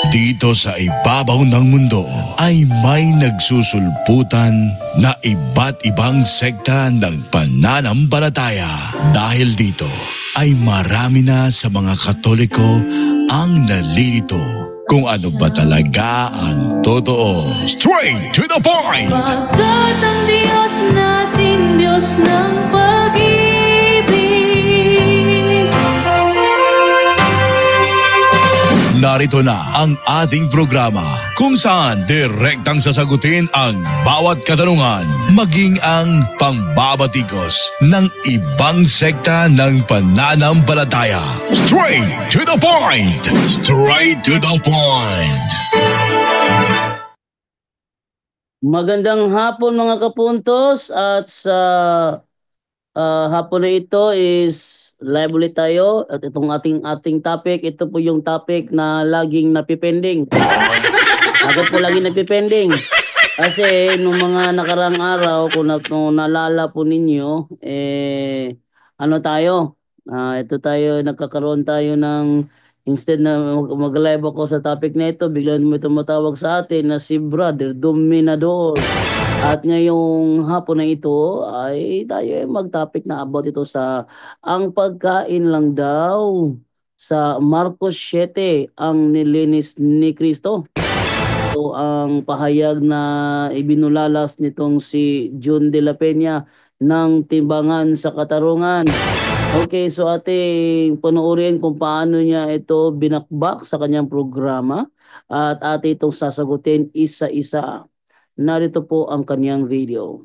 Dito sa ibabaw ng mundo ay may nagsusulputan na iba't ibang sekta ng pananampalataya. Dahil dito ay marami na sa mga Katoliko ang nalilito kung ano ba talaga ang totoo. Straight to the point! Pagkat ang Diyos natin, Diyos ng pag-ibig. Narito na ang ating programa kung saan direktang sasagutin ang bawat katanungan, maging ang pangbabatikos ng ibang sekta ng pananampalataya. Straight to the point! Straight to the point! Magandang hapon mga kapuntos, at sa hapon na ito is live ulit tayo at itong ating topic, ito po yung topic na laging napipending. Agad po laging napipending. Kasi nung mga nakarang araw, kung naalala po ninyo, ano tayo? Ito tayo, nagkakaroon tayo ng, instead na mag-live ako sa topic na ito, biglang may tumatawag sa atin na si Brother Dominador. At ngayong hapon na ito ay tayo mag-topic na about ito sa ang pagkain lang daw sa Marcos 7 ang nilinis ni Kristo. So ang pahayag na ibinulalas nitong si June de la Peña ng Timbangan sa Katarungan. Okay, so ating panoorin kung paano niya ito binakbak sa kanyang programa at ating itong sasagutin isa-isa. Narito po ang kanyang video.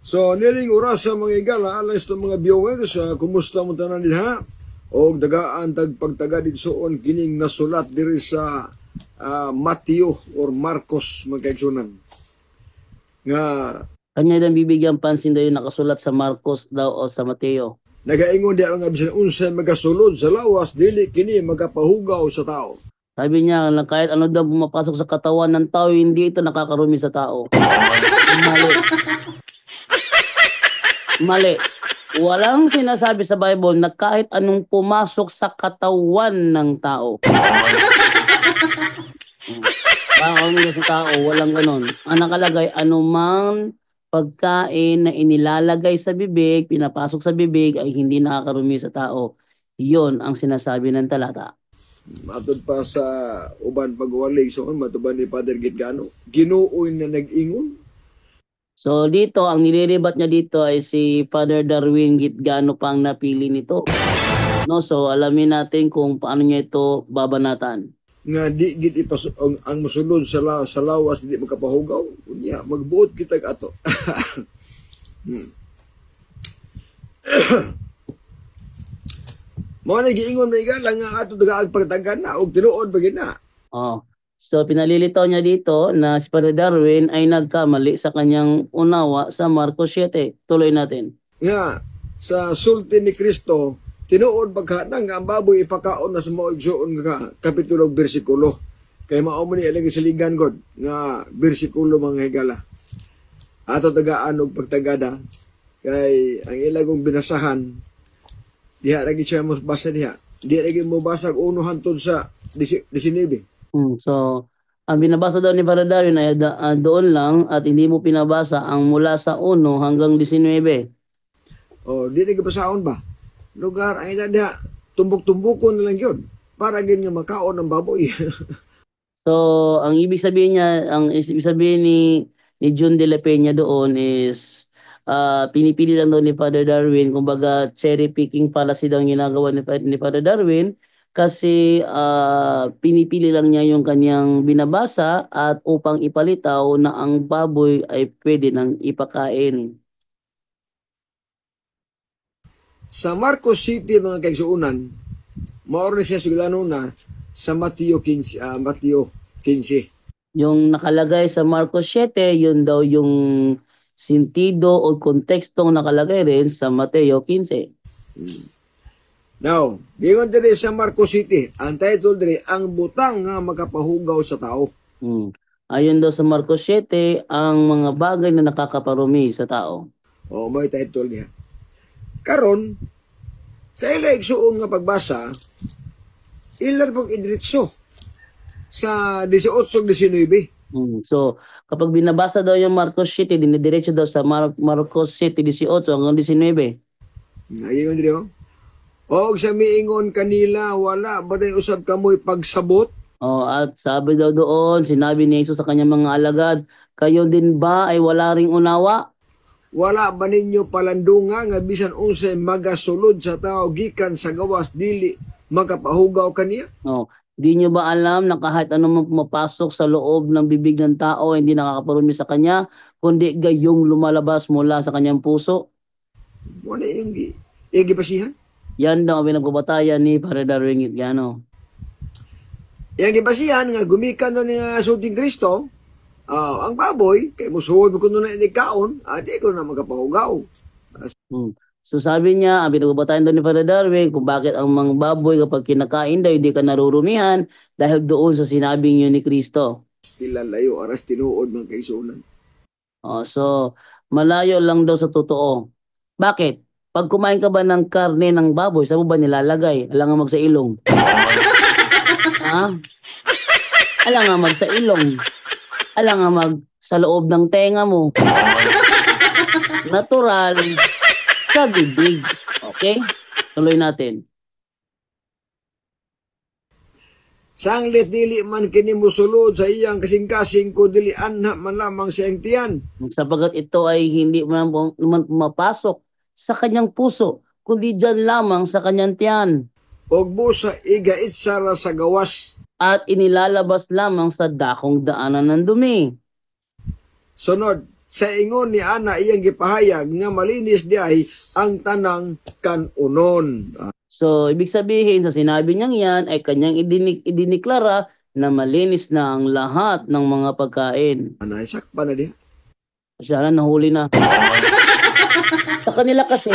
So, niling oras sa mga igala, alas ng mga viewers, kumusta mo tanan nila? O dagaan tagpagtaga dito soon kining nasulat diri sa Mateo or Marcos magkaigsunan. Nga Kanya din bibigyan pansin daw yung nakasulat sa Marcos daw o sa Mateo. nagaingon di ang bisan unsay magasulod sa lawas dili kini magapahugaw sa tao. Sabi niya na kahit ano daw pumapasok sa katawan ng tao, hindi ito nakakarumi sa tao. Mali. Mali. Walang sinasabi sa Bible na kahit anong pumasok sa katawan ng tao. Parang sa tao, walang ganon. Ang nakalagay, anumang pagkain na inilalagay sa bibig, pinapasok sa bibig, ay hindi nakakarumi sa tao. Yon ang sinasabi ng talata. Matod pa sa uban pagwalig so matuban ni Father Gitgano, Ginooy na nag-ingon. So dito, ang nililibat niya dito ay si Father Darwin Gitgano pang napili nito. No, so alamin natin kung paano niya ito babanatan. Nga di gid ang mosulod sa lawas di makapahugaw, unya magbuot kita ato. Mo na giingon na igala nga ato dagaag pagtagan na og tinuod bagid na. Oh. So pinalilitaw niya dito na si Father Darwin ay nagkamali sa kanyang unawa sa Marcos 7. Tuloy natin. Nga sa sulti ni Kristo tinuod pagkana nga ang baboy ipakaon na sa maigsuon nga kapitulo ug bersikulo. Kay mao man ni ilang siligan god nga bersikulo mga higala. Ato tagaan og pagtagada kay ang ilagong binasahan diha lagi siya mo basa diha. Diha lagi mo basag uno hantod sa 19. So, ang binabasa daw ni Father Darwin ay doon lang at hindi mo pinabasa ang mula sa 1 hanggang 19. O, di lagi basahon ba? Lugar ay na diha tumbok-tumbokon na lang yun para gin nga makaon ng baboy. So, ang ibig sabihin niya, ang ibig sabihin ni June de la Peña doon is pinipili lang daw ni Father Darwin, kumbaga cherry picking policy daw ang ginagawa ni Father Darwin kasi pinipili lang niya yung kanyang binabasa at upang ipalitaw na ang baboy ay pwede nang ipakain. Sa Marcos City mga kaigsuunan, maor na siya sugilano na sa Mateo 15. Yung nakalagay sa Marcos 7, yun daw yung sentido o kontekstong nakalagay rin sa Mateo 15. Now, gingon diri sa Marcos City, ang title diri ang butang nga makapahugaw sa tao. Ayon daw sa Marcos 7, ang mga bagay na nakakaparumi sa tao. O, may title niya. Karon, sa ila igsuon nga pagbasa, ilar pong idritso sa 18-19. So, kapag binabasa daw yung Marcos 7, dinidiretso daw sa Marcos 7:18 hanggang 19. Ayun dito. O sa miingon kanila, wala ba day usab kamoy pagsabot? At sabi daw doon, sinabi ni Jesus sa kanyang mga alagad, kayo din ba ay wala ring unawa? Wala ba ninyo palandunga nga bisan unsay magasulod sa tao gikan sa gawas dili makapahugaw kaniya? Di nyo ba alam na kahit anong pumapasok sa loob ng bibig ng tao hindi nakakaparumi sa kanya, kundi gayong lumalabas mula sa kanyang puso? Wala yung gipasihan. Yan daw ang pinagbabatayan ni Padre Darwin Gitgano. Yang gipasihan nga gumikan na ni sulting Kristo, ang baboy kay musuod ko na inikaon, di ko na magapahugaw. So sabi niya, ang pinagbabatayan doon ni Father Darwin kung bakit ang mga baboy kapag kinakain daw hindi ka narurumihan dahil doon sa sinabing yun ni Kristo. Tila layo aras tinuod ng kaisunan. So malayo lang daw sa totoo. Bakit? Pag kumain ka ba ng karne ng baboy, saan mo ba nilalagay? Alangan mag sa ilong. Alangan mag sa ilong. Alangan mag sa loob ng tenga mo. Natural sa bibig. Okay? Tuloy natin. Sanglit dili man kini musulod sa iyang kasing-kasing ko dili anha man lamang sa iyang tiyan. Sapagat ito ay hindi man pumapasok sa kanyang puso, kundi dyan lamang sa kanyang tiyan. Og busa igait sara sa gawas. At inilalabas lamang sa dakong daanan ng dumi. Sunod, sa ingon ni Ana iyang gipahayag nga malinis diay ang tanang kanunon. So, ibig sabihin sa sinabi niyang yan ay kanyang idiniklara na malinis na ang lahat ng mga pagkain. Anay sakpa na diha. Siya na nahuli na. Sa kanila kasi,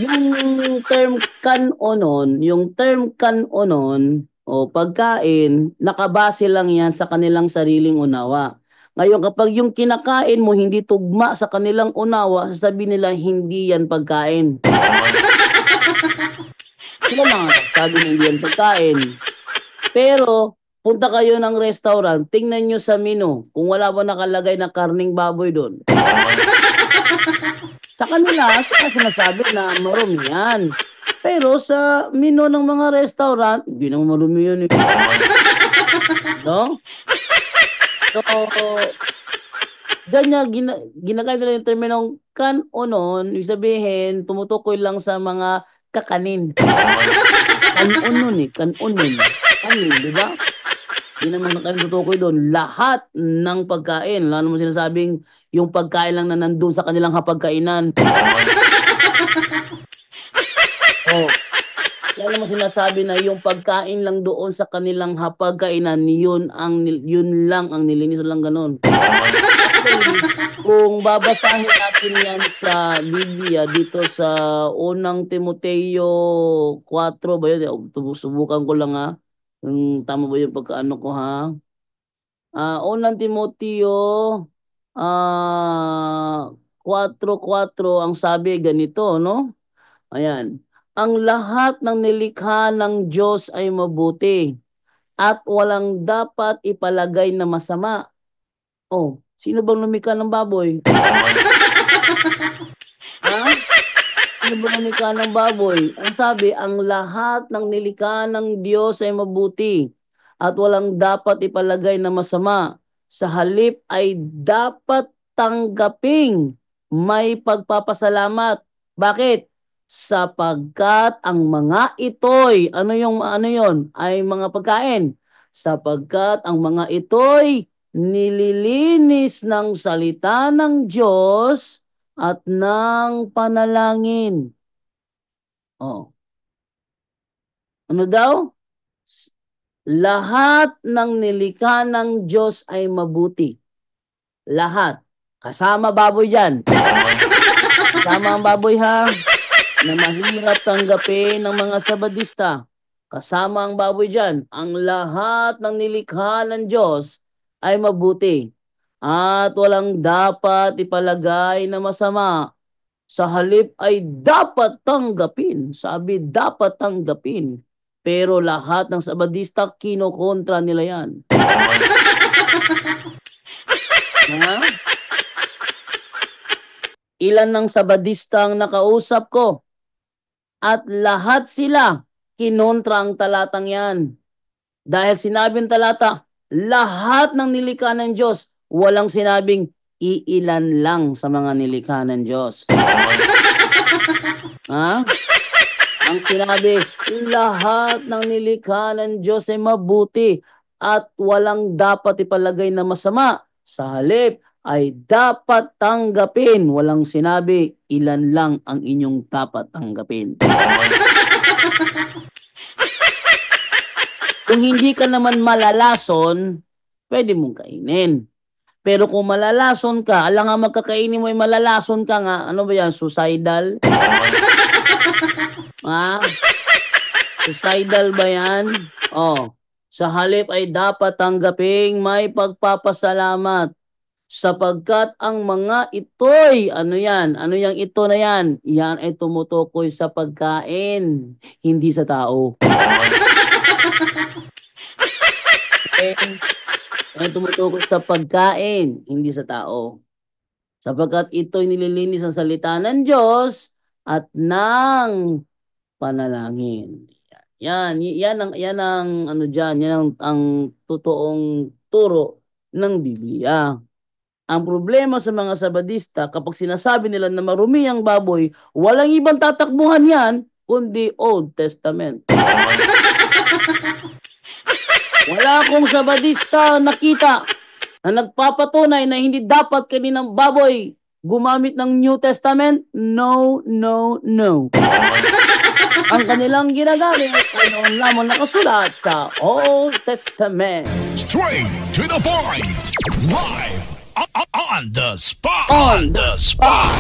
yung term kanonon o pagkain, nakabase lang yan sa kanilang sariling unawa. Ngayon, kapag yung kinakain mo hindi tugma sa kanilang unawa, sasabihin nila hindi yan pagkain. Sila mga nagsabi na hindi yan pagkain. Pero, punta kayo ng restaurant, tingnan nyo sa menu kung wala ba nakalagay na karning baboy doon. Sa kanila, sinasabi na marumi yan. Pero sa menu ng mga restaurant, hindi naman marumi yun. No? So, ganyan, ginagamit nila yung terminong kanonon, ibig sabihin, tumutukoy lang sa mga kakanin. Kanonon kanonon. Kanin, di ba? Hindi naman kakanin tutukoy doon. Lahat ng pagkain, wala naman sinasabing yung pagkain lang na nandun sa kanilang hapagkainan. Wala naman sinasabi na yung pagkain lang doon sa kanilang hapagkainan, yun lang ang nilinis lang ganun. Kung babasahin natin yan sa Biblia dito sa unang Timoteo 4 ba yun? Subukan ko lang tama ba yung pagkaano ko unang Timoteo 4:4 ang sabi ganito, no? Ayan. Ang lahat ng nilikha ng Diyos ay mabuti at walang dapat ipalagay na masama. Sino bang lumikha ng baboy? Sino bang lumikha ng baboy? Ang sabi, ang lahat ng nilikha ng Diyos ay mabuti at walang dapat ipalagay na masama. Sa halip ay dapat tanggaping may pagpapasalamat. Bakit? Sapagkat ang mga ito'y, ano yon? Ay mga pagkain. Sapagkat ang mga ito'y nililinis ng salita ng Diyos at ng panalangin. Ano daw? Lahat ng nilikha ng Diyos ay mabuti. Lahat. Kasama baboy dyan. Kasama ang baboy na mahirap tanggapin ng mga Sabadista. Kasama ang baboy dyan. Ang lahat ng nilikha ng Diyos ay mabuti. At walang dapat ipalagay na masama. Sa halip ay dapat tanggapin. Sabi, dapat tanggapin Pero lahat ng Sabadista, kinokontra nila yan. Ha? Ilan ng Sabadista ang nakausap ko? At lahat sila kinontra ang talatang yan. Dahil sinabing talata, lahat ng nilikha ng Diyos, walang sinabing iilan lang sa mga nilikha ng Diyos. Ha? Ang sinabi, lahat ng nilikha ng Diyos ay mabuti at walang dapat ipalagay na masama. Sa halip ay dapat tanggapin. Walang sinabi, ilan lang ang inyong dapat tanggapin. Kung hindi ka naman malalason, pwede mong kainin. Pero kung malalason ka, alam nga magkakainin mo ay malalason ka nga, ano ba yan, suicidal? Ha? Suicidal ba yan? Oh, sa halip ay dapat tanggaping may pagpapasalamat. Sapagkat ang mga ito'y, ano yan? Ano yung ito na yan? Yan ay tumutukoy sa pagkain, hindi sa tao. Ay tumutukoy sa pagkain, hindi sa tao. Sapagkat ito'y nililinis ng salita ng Diyos at ng panalangin. Yan ang ano diyan, yan ang totoong turo ng Biblia. Ang problema sa mga Sabadista, kapag sinasabi nila na marumi ang baboy, walang ibang tatakbuhan yan, kundi Old Testament. Wala akong Sabadista nakita na nagpapatunay na hindi dapat kaninang baboy gumamit ng New Testament. No, no, no. Ang kanilang ginagamit ay noon lamang nakasulat sa Old Testament. Straight to the point. Live on the spot. On the spot.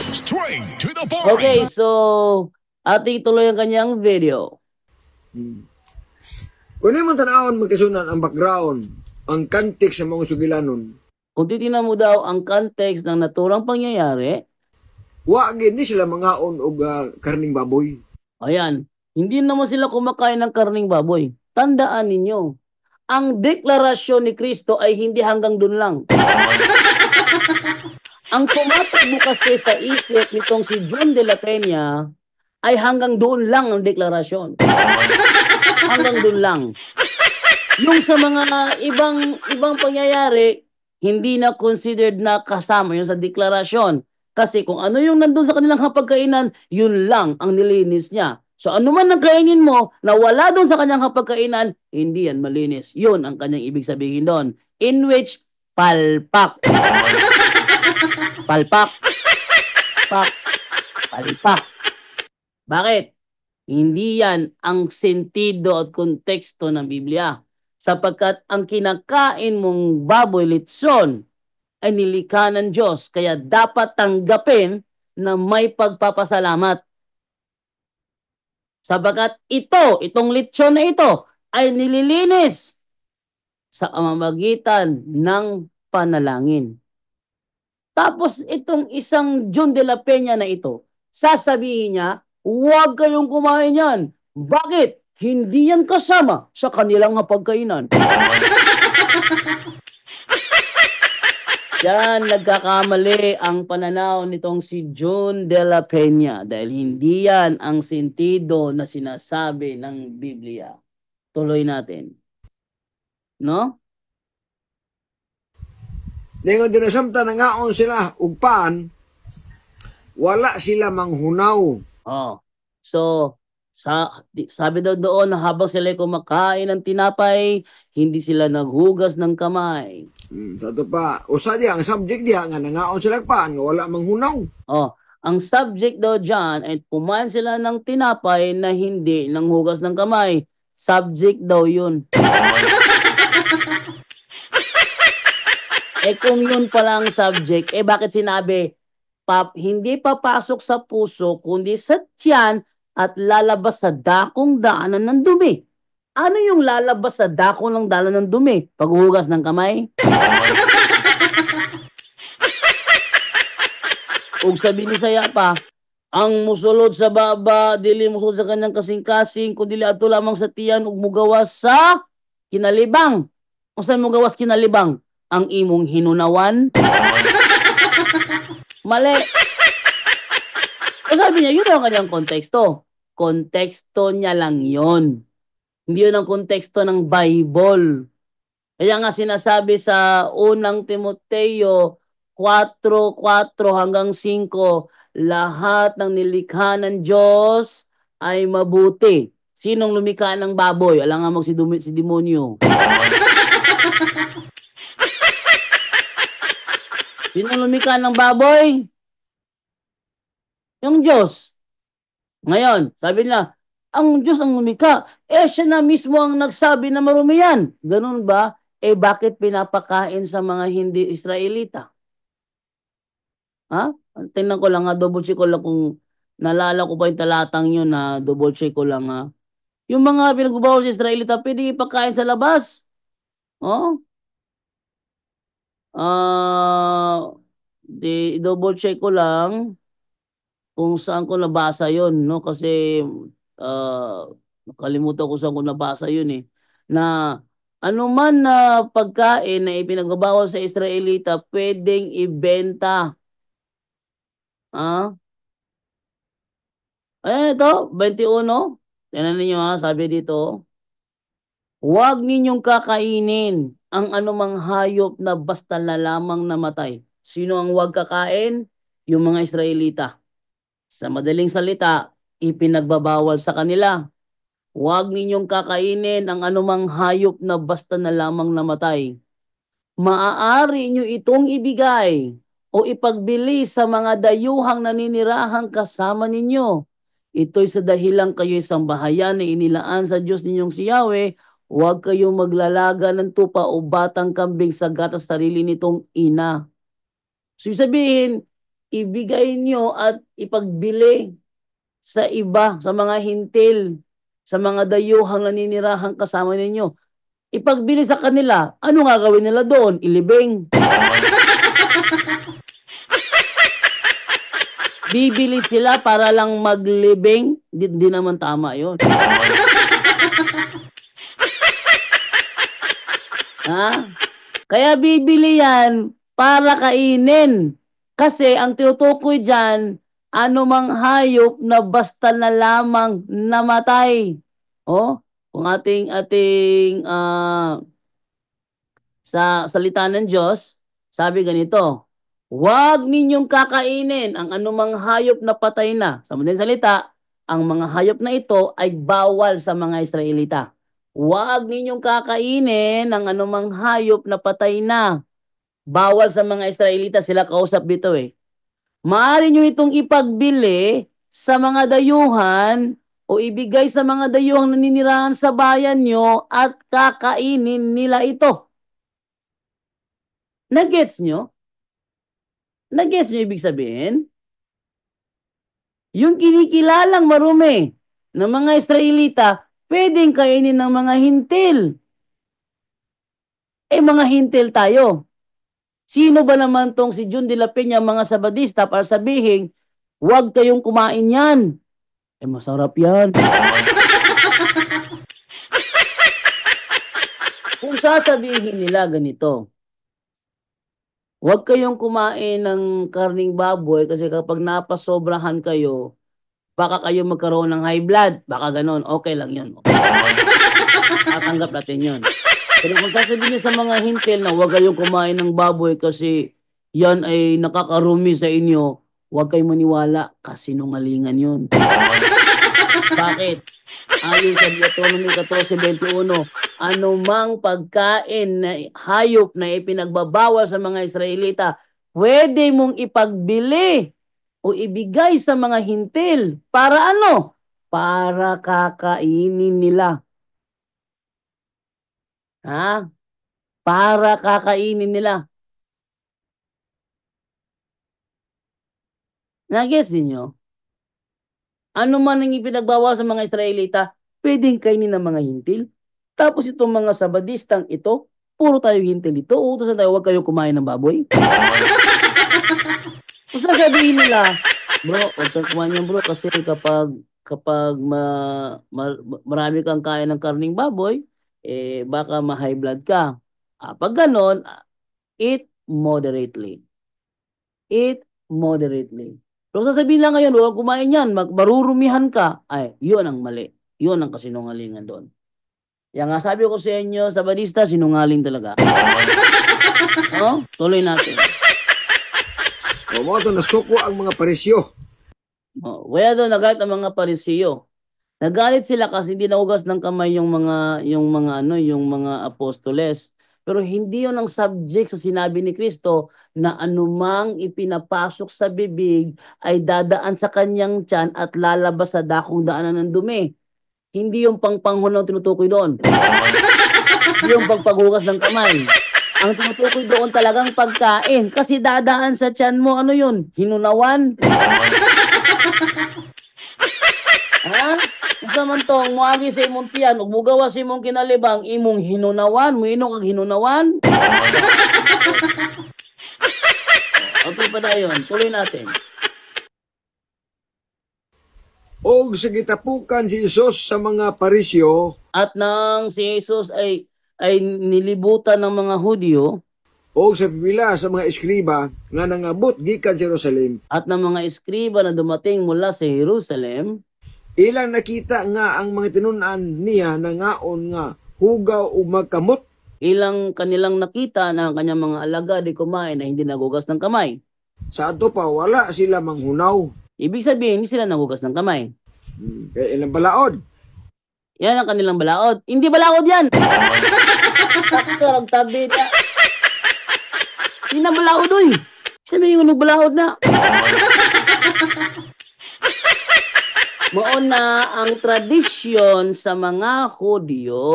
Straight to the point. Okay, so ating tuloy ang kanyang video. Kung naman tanawon magkasunan ang background, ang context sa mga sugilanon, Kung titingnan mo daw ang context ng naturang pangyayari, wa gini sila mangaon og karning baboy. ayan, hindi naman sila kumakain ng karning baboy. Tandaan ninyo, ang deklarasyon ni Kristo ay hindi hanggang dun lang. Ang tumatakbo kasi sa isip nitong si John de la Peña ay hanggang doon lang ang deklarasyon. Hanggang doon lang. Yung sa mga ibang pangyayari, hindi na considered na kasama yun sa deklarasyon. Kasi kung ano yung nandun sa kanilang hapagkainan, yun lang ang nilinis niya. So ano man ang kainin mo na wala doon sa kanyang hapagkainan, hindi yan malinis. Yun ang kanyang ibig sabihin doon. In which, palpak. Palpak. Pak. Palpak. Bakit? Hindi yan ang sentido at konteksto ng Biblia. Sapagkat ang kinakain mong baboy litson ay nilikha ng Diyos. Kaya dapat tanggapin na may pagpapasalamat. Sapagkat itong litson na ito ay nililinis sa pamamagitan ng panalangin. Tapos itong isang John de la Peña na ito, sasabihin niya, huwag kayong kumain yan. Bakit? Hindi yan kasama sa kanilang hapagkainan. Yan, nagkakamali ang pananaw nitong si John de la Peña dahil hindi yan ang sentido na sinasabi ng Biblia. Tuloy natin. No? Ningon din samtang nangaon sila og paan, wala sila manghunaw. Oh. So, sabi daw doon na habang sila kumakain ng tinapay, hindi sila naghugas ng kamay. Sa ito pa, usa diya ang subject diya nga nangaon sila og paan nga wala manghunaw. Oh, ang subject daw dyan ay kumain sila ng tinapay na hindi nang hugas ng kamay. Subject daw yun. Kung yun pala ang subject, bakit sinabi, hindi papasok sa puso, kundi sa tiyan at lalabas sa dakong daanan ng dumi. Ano yung lalabas sa dakong ng daanan ng dumi? Paghuhugas ng kamay? Ug sabi ni saya pa, Ang musulod sa baba, dili musulod sa kanyang kasing-kasing, kundi adto lamang sa tiyan ug mugawas sa kinalibang. Unsa mugawas kinalibang? Ang imong hinunawan. Mali. O sabi niya, yun ang kanyang konteksto. Konteksto niya lang yun. Hindi yun ang konteksto ng Bible. Kaya nga sinasabi sa unang Timoteo 4:4 hanggang 5, lahat ng nilikha ng Diyos ay mabuti. Sinong lumikha ng baboy? Alam nga si demonyo. Sinong lumikha ng baboy? Yung Diyos. Ngayon, sabi niya, ang Diyos ang lumikha. Siya na mismo ang nagsabi na marumi yan. Ganun ba? Bakit pinapakain sa mga hindi Israelita? Ha? Tingnan ko lang, double check ko lang kung nalala ko pa yung talatang yun na double check ko lang. Yung mga pinagbabawal sa Israelita, pwede ipakain sa labas. Oh? Double check ko lang kung saan ko nabasa yun, no? Kasi nakalimutan ko saan ko nabasa yun eh. Na anuman na pagkain na ipinagbabawal sa Israelita, pwedeng ibenta. Ito, 21. Tingnan ninyo sabi dito. Huwag ninyong kakainin ang anumang hayop na basta na lamang namatay. Sino ang huwag kakain? Yung mga Israelita. Sa madaling salita, ipinagbabawal sa kanila. Huwag ninyong kakainin ang anumang hayop na basta na lamang namatay. Maaari nyo itong ibigay o ipagbili sa mga dayuhang naninirahang kasama ninyo. Ito'y sa dahilang kayo'y sambahayan na inilaan sa Diyos ninyong si Yahweh. Huwag kayong maglalaga ng tupa o batang kambing sa gatas sarili nitong ina. So sabihin, ibigay nyo at ipagbili sa iba, sa mga hintil, sa mga dayuhang naninirahang kasama ninyo. Ipagbili sa kanila, ano nga gawin nila doon? Ilibing. Bibili sila para lang maglibing? Di naman tama yun. Kaya bibili yan para kainin. Kasi ang tinutukoy dyan, anumang hayop na basta na lamang namatay. Kung ating sa salita ng Diyos, sabi ganito, huwag ninyong kakainin ang anumang hayop na patay na. Sa madaling salita, ang mga hayop na ito ay bawal sa mga Israelita. Huwag ninyong kakainin ang anumang hayop na patay na. Bawal sa mga Israelita, sila kausap dito eh. Maaari nyo itong ipagbili sa mga dayuhan o ibigay sa mga dayuhang naninirahan sa bayan nyo at kakainin nila ito. Nagets nyo? Nagets nyo ibig sabihin? Yung kinikilalang marumi ng mga Israelita, pwedeng kainin ng mga hintil. Mga hintil tayo. Sino ba naman tong si Jun de la Peña, mga Sabadista, para sabihin, huwag kayong kumain yan. Masarap yan. Kung sasabihin nila ganito, huwag kayong kumain ng karning baboy kasi kapag napasobrahan kayo, baka kayo magkaroon ng high blood. Baka ganon. Okay lang yun. Tatanggap natin yun. Pero kung sasabihin niyo sa mga hintil na huwag kayong kumain ng baboy kasi yan ay nakakarumi sa inyo, huwag kayong maniwala kasi nungalingan yun. Bakit? Ayon sa Deuteronomy 14:21, anumang pagkain na hayop na ipinagbabawal sa mga Israelita, pwede mong ipagbili o ibigay sa mga hintil. Para ano? Para kakainin nila. Para kakainin nila. Nagets niyo? Ano man ang ipinagbawal sa mga Israelita, pwedeng kainin ng mga hintil. Tapos itong mga Sabadistang ito, puro tayo hintil ito. Utosan tayo, huwag kayo kumain ng baboy. Kung sasabihin nila, Bro, huwag kang kumain yan, bro, kasi kapag marami kang kain ng karning baboy, baka ma-high blood ka. Pag ganon, eat moderately. Eat moderately. Pero sasabihin lang ngayon, huwag kumain yan, marurumihan ka. Ay, yun ang mali. Yun ang kasinungalingan doon. Yan nga sabi ko sa inyo, sa Badista, sinungaling talaga. No? Tuloy natin. O mo ito, nasuko ang mga parisyo. Wala doon nagalit ang mga Parisiyo. Nagalit sila kasi hindi nahugas ng kamay yung mga apostoles. Pero hindi yun ang subject sa sinabi ni Kristo na anumang ipinapasok sa bibig ay dadaan sa kanyang tiyan at lalabas sa dakong daanan ng dumi. Hindi yung pangpanghunang tinutukoy doon. Hindi yung pagpaghugas ng kamay. Ang tinutukoy doon talagang pagkain. Kasi dadaan sa tiyan mo, ano yun? Hinunawan? Ha? Unsa man tong moagi sa imong tiyan, ug mugawa sa imong kinalibang, imong hinunawan, muino kag hinunawan. Okay pa dayon, tuloy natin. O sa gitapukan si Jesus sa mga parisyo, At nang si Jesus ay nilibutan ng mga Hudyo o sa pipila sa mga eskriba nga nangabot gikan sa Jerusalem, at ng mga eskriba na dumating mula sa Jerusalem, ilang nakita nga ang mga tinunan niya nangaon nga hugaw o magkamot. ilang kanilang nakita na ang kanyang mga alagad ay kumain na hindi nagugas ng kamay. Sa ato pa wala sila manghunaw. Ibig sabihin, hindi sila nagugas ng kamay. Kaya ilang balaod. Yan ang kanilang balaod. Hindi balaod yan! Takot tabi na. Hindi na balaod oy. Sabihin ko nagbalaod na. Maon na ang tradisyon sa mga Hudyo.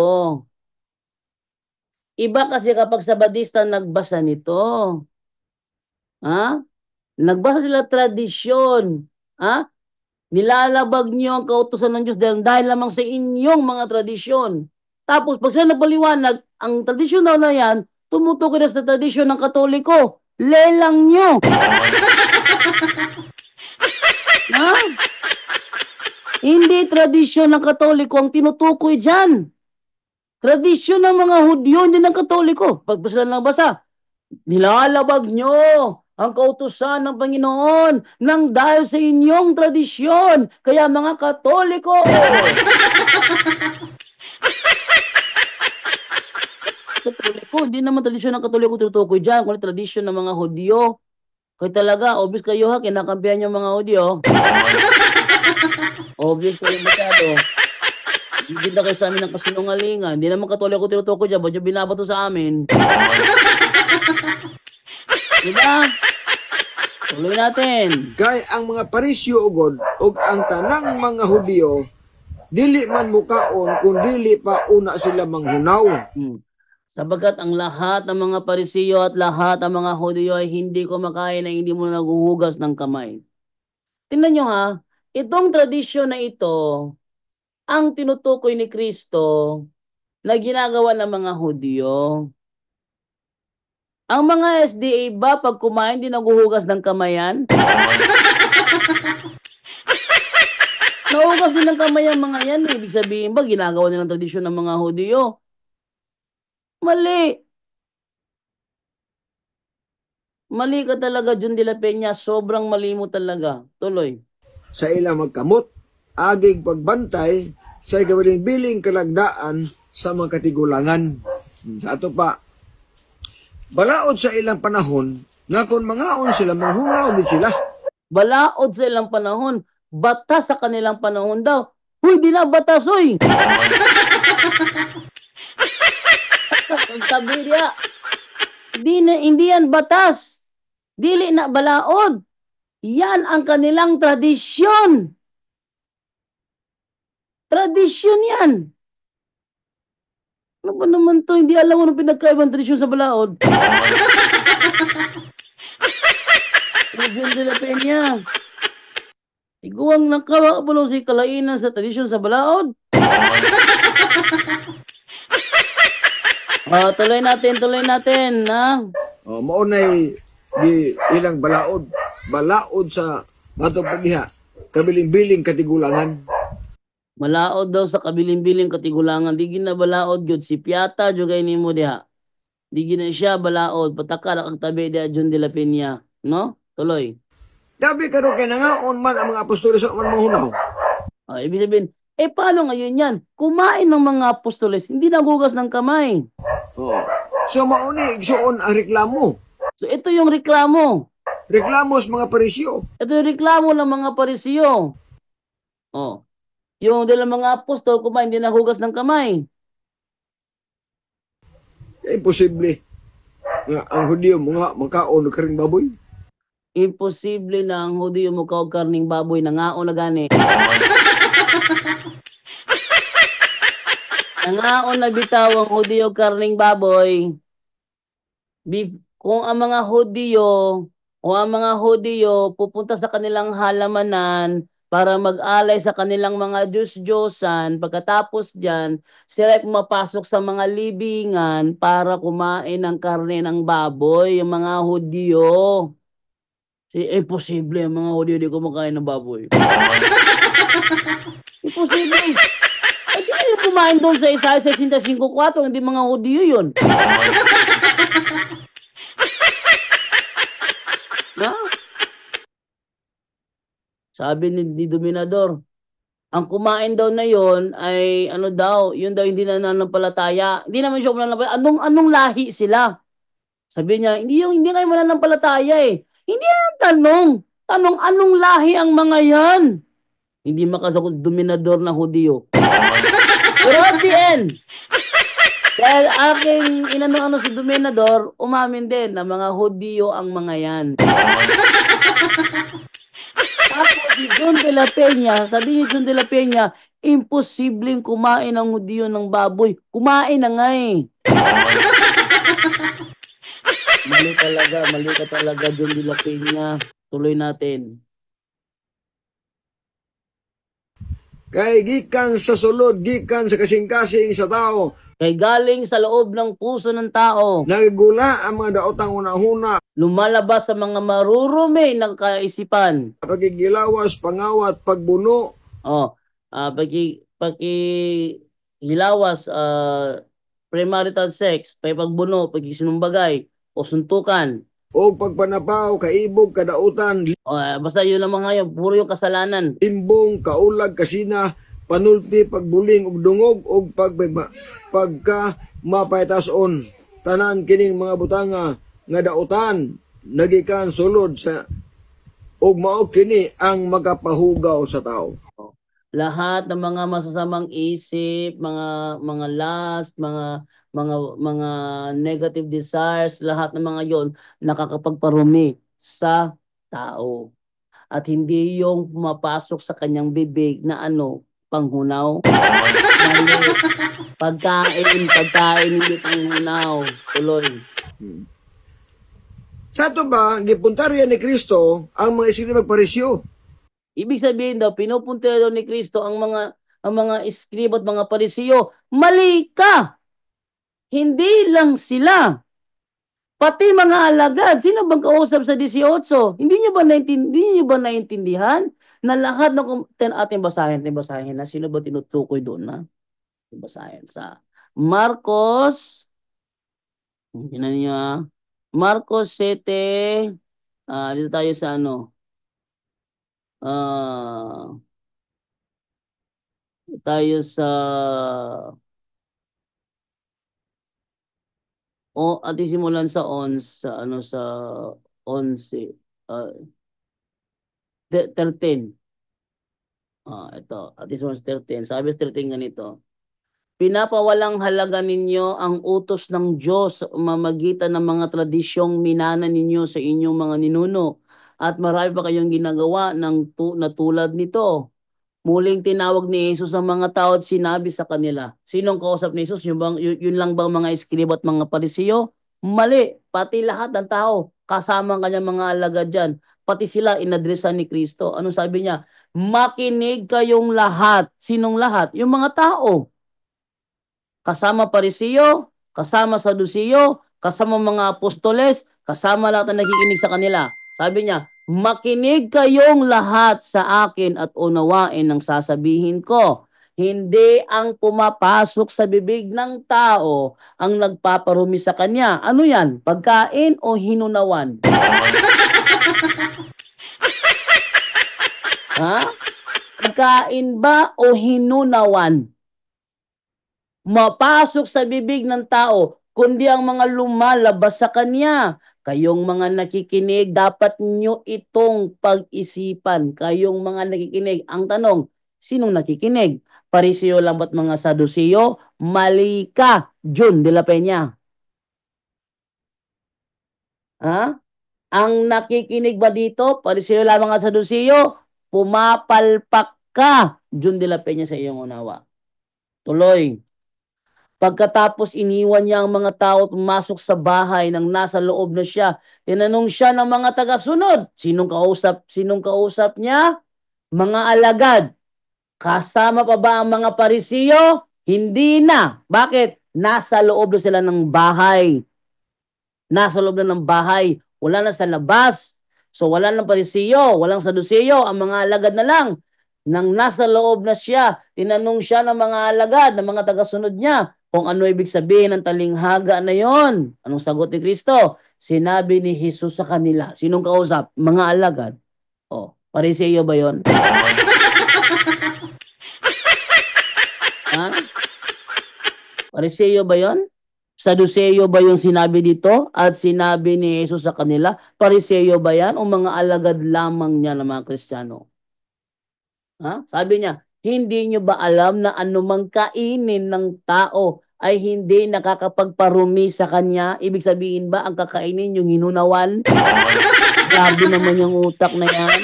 Iba kasi kapag sa Badista nagbasa nito. Ha? Nagbasa sila tradisyon. Ha? Nilalabag niyo ang kautusan ng Diyos dahil lamang sa inyong mga tradisyon. Tapos pag sila nagpaliwanag, ang tradisyon daw na yan, tumutukoy na sa tradisyon ng Katoliko. Lelang nyo. Ha? Hindi tradisyon ng Katoliko ang tinutukoy dyan. Tradisyon ng mga Hudyo, hindi ng Katoliko. Pag sila nagbasa, nilalabag nyo ang kautusan ng Panginoon nang dahil sa inyong tradisyon. Kaya mga Katoliko, Katoliko, hindi naman tradisyon ng Katoliko tinutukoy dyan, kundi tradisyon ng mga Hudyo. Kaya talaga, obvious kayo ha, kinakampihan yung mga Hudyo. Obvious kayo masyado. Hindi na kayo sa amin ng kasinungalingan. Hindi naman Katoliko tinutukoy dyan, ba't yung binabato sa amin? Diba? Tuloy natin. Kay ang mga parisyo ugod ug ang tanang mga Hudyo dili man mukaon kung dili pa una sila manghunaw. Sabagat ang lahat ng mga Parisiyo at lahat ng mga Hudyo ay hindi kumakain na hindi mo naguhugas ng kamay. Tingnan nyo ha, itong tradisyon na ito, ang tinutukoy ni Kristo na ginagawa ng mga Hudyo. Ang mga SDA ba pag kumain din naguhugas ng kamayan? Nahugas din ng kamay ang mga yan. Ibig sabihin ba ginagawa nilang tradisyon ng mga Hudyo? Mali. Mali ka talaga, Jun de la Peña. Sobrang mali mo talaga. Tuloy. Sa ilang magkamot, agig pagbantay sa gabiling-biling kalagdaan sa mga katigulangan. Sa ato pa, balaod sa ilang panahon nga kung mangaon sila, manghunaw din sila. Balaod sa ilang panahon. Batas sa kanilang panahon daw. Huy, di na batas, huy! Ang sabi niya, hindi yan batas. Dili na balaod. Yan ang kanilang tradisyon. Tradisyon yan. Ano ba naman to? Hindi alam mo nung pinagkaibang tradisyon sa balaod. Tradisyon de la Peña. Iguang nakawakabulong si kalainan sa tradisyon sa balaod. Tuloy natin, ha? Maunay di ilang balaod sa matupad diha, kabiling-biling katigulangan. Malaod daw sa kabiling-biling katigulangan. Di ginabalaod gyud si Piata jugay nimo diha. Di gina siya balaod. Pataka ang tabi diha John de la Peña. No? Tuloy. Dabi karo kay nangaon man ang mga apostoles sa man mahunaw. Ibig sabihin, paano ngayon yan? Kumain ng mga apostoles, hindi nagugas ng kamay. Oo. So mauni igsuon ang reklamo. So ito yung reklamo. Reklamo sa mga parisyo. Ito yung reklamo ng mga parisiyo. Oh. Yung dala mga apostol, kumain, hindi nahugas ng kamay. Imposible nga ang Hudyo mga makaon og karing baboy. Imposible na ang Hudiyo mo kaog karning baboy na ngaon na gani. Nangaon na bitaw ang Hudiyo karning baboy. Kung ang mga Hudiyo pupunta sa kanilang halamanan para mag-alay sa kanilang mga Diyos-Diyosan, pagkatapos diyan, sila ay pumapasok sa mga libingan para kumain ng karne ng baboy, yung mga Hudiyo. Imposible ang mga Hudiyo di kumakain ng baboy. Imposible. Ay, sino yung kumain doon sa Isaiah 65:4? Hindi mga Hudiyo yun. Na? Sabi ni Dominador, ang kumain daw na yon ay ano daw, yun daw hindi nananampalataya. Hindi naman siya mananampalataya. Anong lahi sila? Sabi niya, hindi kayo mananampalataya eh. Hindi ang tanong. Tanong, anong lahi ang mga yan? Hindi makasagot Dominador na Hudiyo. Pero at the end, dahil aking inano si Dominador, umamin din na mga Hudiyo ang mga yan. Tapos si John de la Peña, sabi ni John de la Peña, imposibleng kumain ang Hudiyo ng baboy. Kumain na nga eh. Mali ka talaga John de la Peña. Tuloy natin. Kay gikan sa sulod, gikan sa kasing-kasing sa tao, Kay galing sa loob ng puso ng tao, nagigula ang mga daotang una-huna, lumalabas sa mga marurumi ng kaisipan. pagigilawas, pangawat, pagbuno, Pagilawas, premarital sex, pagbuno, pagsinumbagay, o suntukan. o pagpanapaw, kaibog, kadautan, Basta yun lang mga yun, puro yung kasalanan. limbong, kaulag, kasina, panulti, pagbuling, ug dungog, ug pagka mapaytason. Tanan kining mga butanga nga dautan, nagikan sulod sa ug mao kini ang magapahugaw sa tao. Lahat ng mga masasamang isip, mga lust, mga negative desires, lahat ng mga yon nakakapagparumi sa tao. At hindi yung pumapasok sa kanyang bibig na panghunaw. Mali. Pagkain, hindi panghunaw. Tuloy. Sa ato ba, gipuntarya ni Kristo ang mga isili magparisyo. Ibig sabihin daw, pinupunta daw ni Kristo ang mga iskribo at mga parisiyo. Mali ka! Hindi lang sila. Pati mga alagad. Sino bang kausap sa 18? Hindi niyo ba naintindihan na lahat ng ating basahin na sino ba tinutukoy doon na? Basahin sa Marcos. Tingnan niyo Marcos 7. Dito tayo sa tayo sa at simulan sa 11 sa 11 13. Ito at this one's 13. Sabi sa 13 ganito. Pinapawalang halaga ninyo ang utos ng Diyos sa mamagitan ng mga tradisyong minana ninyo sa inyong mga ninuno at marami pa kayong ginagawa na tulad nito. Muling tinawag ni Jesus ang mga tao at sinabi sa kanila. Sinong kausap ni Jesus? Yun lang bang mga iskribo at mga parisiyo? Mali. Pati lahat ng tao, kasama ang kanyang mga alagad dyan. Pati sila inadresan ni Kristo. Anong sabi niya? Makinig kayong lahat. Sinong lahat? Yung mga tao. Kasama parisiyo, kasama sadusiyo, kasama mga apostoles, kasama lahat na nakikinig sa kanila. Sabi niya, Makinig kayong lahat sa akin at unawain ang sasabihin ko. Hindi ang pumapasok sa bibig ng tao ang nagpaparumi sa kanya. Ano yan? Pagkain o hinunawan? Ha? Pagkain ba o hinunawan? Mapasok sa bibig ng tao, kundi ang mga lumalabas sa kanya. Kayong mga nakikinig, dapat nyo itong pag-isipan. Kayong mga nakikinig. Ang tanong, sinong nakikinig? Pariseo lang ba't mga Saduceo? Mali ka, Jun de la Peña. Ha? Ang nakikinig ba dito? Pariseo lang mga Saduceo? Pumapalpak ka, Jun de la Peña, sa iyong unawa. Tuloy. Pagkatapos iniwan niya ang mga tao at pumasok sa bahay nang nasa loob na siya. Tinanong siya ng mga tagasunod. Sinong kausap? Sinong kausap niya? Mga alagad. Kasama pa ba ang mga Pariseo? Hindi na. Bakit? Nasa loob na sila ng bahay. Nasa loob na ng bahay. Wala na sa labas. So wala ng Pariseo, walang Saduceo, ang mga alagad na lang. Nang nasa loob na siya, tinanong siya ng mga alagad, ng mga tagasunod niya, kung ano ibig sabihin ng talinghaga na yon. Anong sagot ni Kristo? Sinabi ni Jesus sa kanila. Sinong kausap? Mga alagad. O, Pariseo ba yon? Ha? Pariseo ba yon? Saduceo ba yung sinabi dito? At sinabi ni Jesus sa kanila, Pariseo ba yan? O mga alagad lamang niya ng mga Kristiyano? Ha? Sabi niya, hindi nyo ba alam na anumang kainin ng tao ay hindi nakakapagparumi sa kanya? Ibig sabihin ba ang kakainin yung hinunawan? Grabe naman yung utak na yan.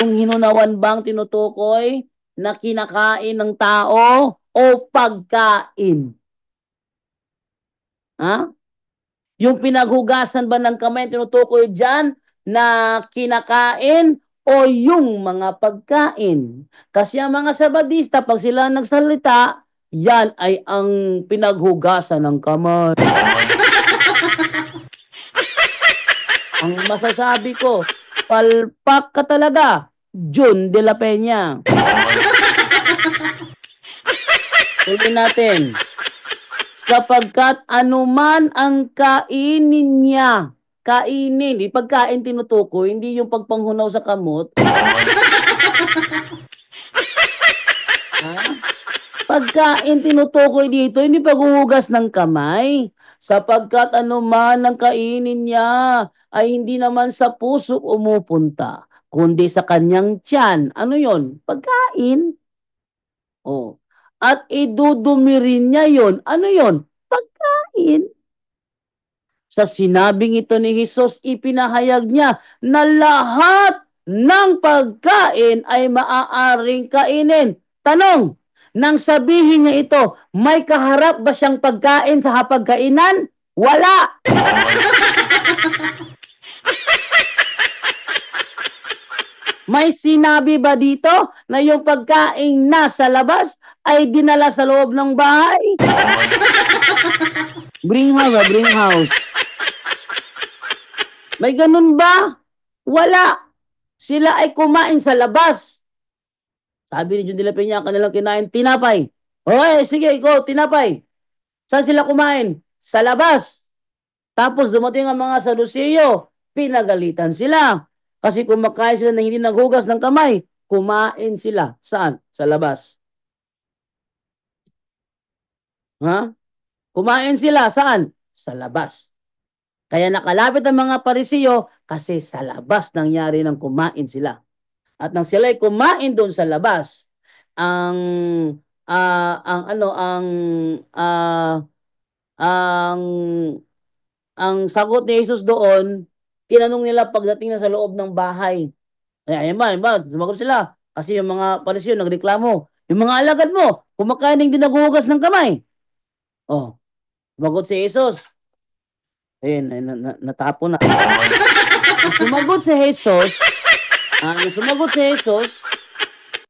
Kung hinunawan bang tinutukoy na kinakain ng tao o pagkain? Ha? Yung pinaghugasan ba ng kamay tinutukoy dyan na kinakain o yung mga pagkain? Kasi ang mga Sabadista, pag sila nagsalita, yan ay ang pinaghugasan ng kamay. Ang masasabi ko, palpak ka talaga, Jun de la Peña. Tuloy natin. Sapagkat anuman ang kainin niya, kainin, pagkain tinutukoy, hindi yung pagpanghunaw sa kamot. Ha? Pagkain tinutukoy dito, hindi paghuhugas ng kamay. Sapagkat anuman ang kainin niya, ay hindi naman sa puso umupunta, kundi sa kanyang tiyan. Ano yon? Pagkain. Oh. At idudumi rin niya yon. Ano yon? Pagkain. Sa sinabing ito ni Jesus, ipinahayag niya na lahat ng pagkain ay maaaring kainin. Tanong, nang sabihin niya ito, may kaharap ba siyang pagkain sa hapagkainan? Wala! May sinabi ba dito na yung pagkain nasa labas ay dinala sa loob ng bahay? Bring house. May ganun ba? Wala. Sila ay kumain sa labas. Sabi ni Jun de la Peña, kanilang kinain, tinapay. Okay, sige, ikaw, tinapay. Saan sila kumain? Sa labas. Tapos dumating ang mga Saduceo, pinagalitan sila. Kasi kumakain sila na hindi naghugas ng kamay, kumain sila. Saan? Sa labas. Ha? Kumain sila. Saan? Sa labas. Kaya nakalapit ang mga Pariseo kasi sa labas nangyari nang kumain sila. At nang sila ay kumain doon sa labas, ang uh, ang sagot ni Jesus doon, tinanong nila pagdating na sa loob ng bahay. Ayan ba, sumagot sila. Kasi yung mga Pariseo nagreklamo, yung mga alagad mo, kumakain ng dinaguhugas ng kamay. Oh, sumagot si Jesus. Ayun, natapon na. Sumagot si Jesus,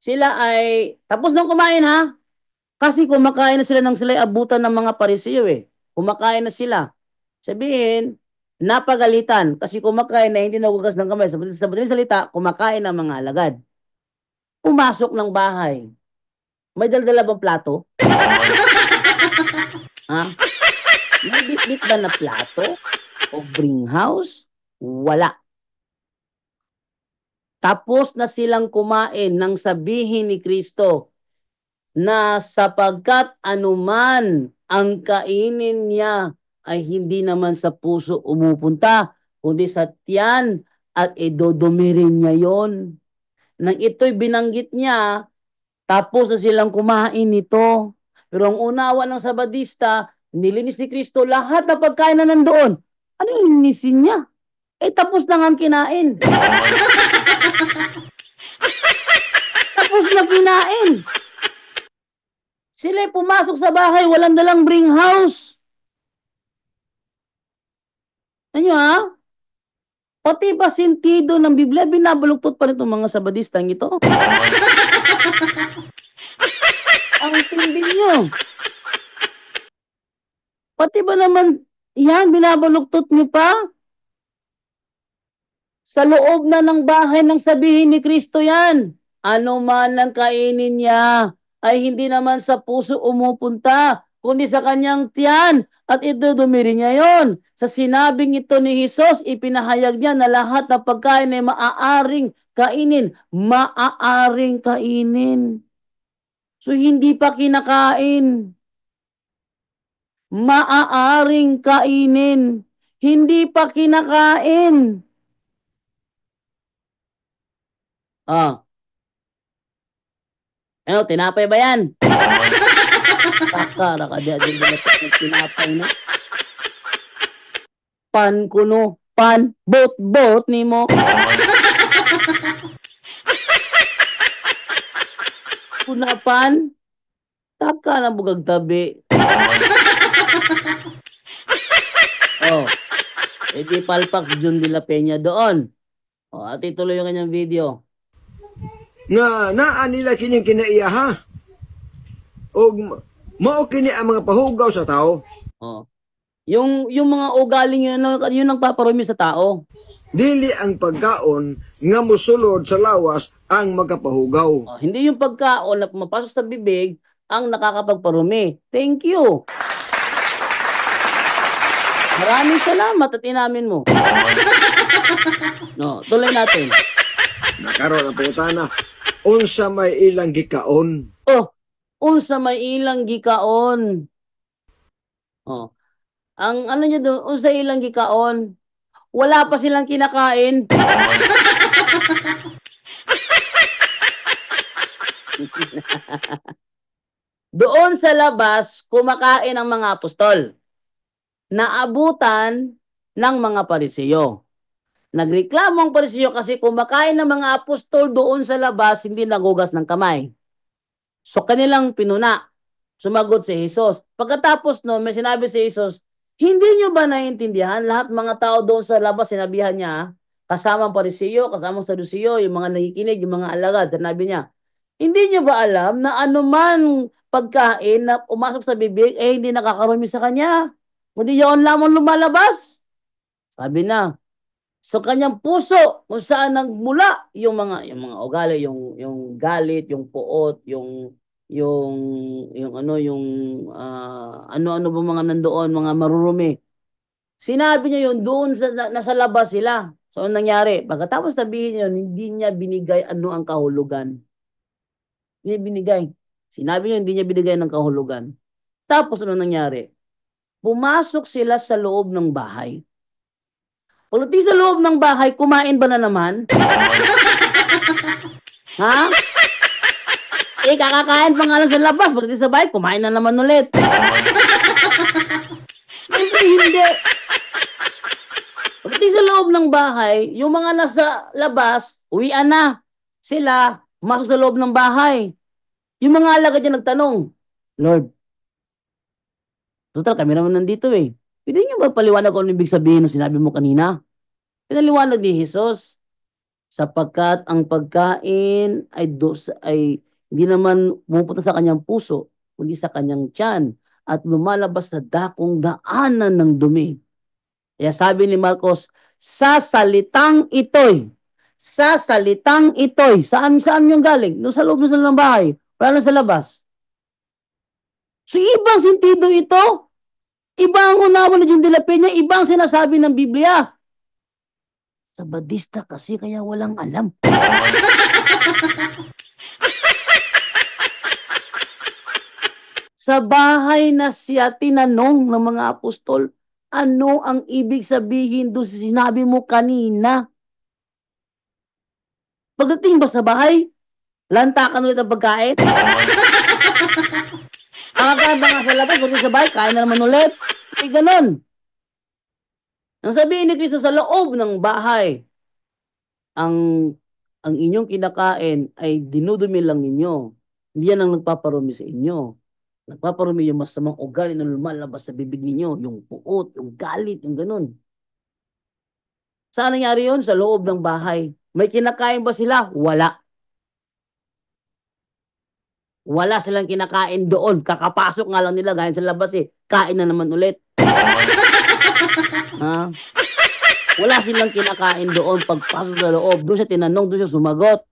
sila ay, tapos nang kumain ha, kasi kumakain na sila nang sila abutan ng mga Pariseo eh. Kumakain na sila. Sabihin, napagalitan kasi kumakain na hindi nagugas ng kamay. Sa madaling salita, kumakain ang mga alagad. Pumasok ng bahay. May daldala bang plato? Ha? May bitbit ba na plato? O bring house? Wala. Tapos na silang kumain nang sabihin ni Kristo na sapagkat anuman ang kainin niya ay hindi naman sa puso umupunta, kundi sa tiyan at idodomirin niya yon. Nang ito'y binanggit niya, tapos na silang kumain nito. Pero ang unawa ng Sabadista, nilinis ni Kristo lahat ng pagkain na nandoon. Ano yung linisin niya? Tapos na nga kinain. Tapos na kinain. Sila pumasok sa bahay, walang dalang bring house. Ano ha? Pati ba sentido ng Biblia, binabaluktot pa rin itong mga Sabadistang ito? Ang tindi nyo. Pati ba naman, yan, binabaluktot nyo pa? Sa loob na ng bahay nang sabihin ni Kristo yan. Ano man ang kainin niya, ay hindi naman sa puso umupunta, kundi sa kanyang tiyan, at idudumiri niya yon. Sa sinabing ito ni Jesus, ipinahayag niya na lahat ng pagkain ay maaaring kainin. Maaaring kainin. So, hindi pa kinakain. Maaaring kainin. Hindi pa kinakain. Ano, tinapay ba yan? Takara ka dyan, tinapay na. Pan kuno, pan, bot ni mo. Kunapan, taka na bugag tabi. Edi palpak si John de la Peña doon. At ituloy yung kanyang video. Nga naa nila kining kinaiyaha og mao kini ang mga pahugaw sa tao. Yung mga ugaling yun ang paparumi sa tao. Dili ang pagkaon nga mosulod sa lawas ang magapahugaw. Hindi yung pagkaon na pumapasok sa bibig ang nakakapagparumi. Thank you. Maraming salamat at inamin mo. Tuloy natin. Nakaroon ang pangutana. Unsa may ilang gikaon? Unsa may ilang gikaon? Ang ano niya doon, unsa ilang gikaon? Wala pa silang kinakain. Doon sa labas, kumakain ang mga apostol. Naabutan ng mga Pariseo. Nagreklamo ang Pariseo kasi kumakain ng mga apostol doon sa labas, hindi nagugas ng kamay. So kanilang pinuna. Sumagot si Jesus. Pagkatapos no, may sinabi si Jesus, hindi nyo ba naiintindihan? Lahat mga tao doon sa labas, sinabihan niya, kasama ang Pariseo, kasama ang Saduceo, yung mga nakikinig, yung mga alagad. Sinabi niya, hindi nyo ba alam na anuman pagkain na umasok sa bibig, hindi nakakarumi sa kanya? Kundi yun lamang lumalabas. Sabi na, so kanyang puso kung saan nagmula yung mga ugali, yung galit, yung puot, yung ano ba mga nandoon, mga marurumi. Sinabi niya yun doon nasa labas sila. So anong nangyari? Pagkatapos sabihin niya, hindi niya binigay ano ang kahulugan. Hindi niya binigay. Sinabi niya hindi niya binigay ng kahulugan. Tapos anong nangyari? Pumasok sila sa loob ng bahay. Pagdating sa loob ng bahay, kumain ba na naman? Ha? Kakakain pa nga lang sa labas. Pagdating sa bahay, kumain na naman ulit. Hindi. Pagdating sa loob ng bahay, yung mga nasa labas, uwian na. Sila, pumasok sa loob ng bahay. Yung mga alagad niya nagtanong, Lord, total kami naman nandito eh. Pwede niyo ba paliwanag kung ano ibig sabihin ng sinabi mo kanina? Pinaliwanag ni Jesus, sapagkat ang pagkain ay hindi naman pumupunta sa kanyang puso, kundi sa kanyang tiyan, at lumalabas sa dakong daanan ng dumi. Kaya sabi ni Marcos, sa salitang ito'y, saan yung galing? Doon sa loob ng bahay, wala na sa labas. So, ibang sentido ito. Iba ang unawa ni John de la Peña, ibang sinasabi ng Biblia. Sabadista kasi kaya walang alam. Sa bahay na siya tinanong ng mga apostol, ano ang ibig sabihin doon sa sinabi mo kanina? Pagdating ba sa bahay, lantakan ulit ang pagkain? Ang akala nga sa labas, pagdating sa bahay, kain na naman ulit. Hindi ganun. Ang sabihin ni Kristo sa loob ng bahay, ang inyong kinakain ay dinudumi lang ninyo. Hindi yan ang nagpaparumi sa inyo. Nagpaparumi yung masamang ugali na lumalabas sa bibig ninyo, yung puot, yung galit, yung ganun. Saan nangyari yun? Sa loob ng bahay. May kinakain ba sila? Wala. Wala silang kinakain doon. Kakapasok nga lang nila gaya sa labas eh. Kain na naman ulit. Ha? Wala silang kinakain doon. Pagpasok sa loob, doon siya tinanong, doon siya sumagot.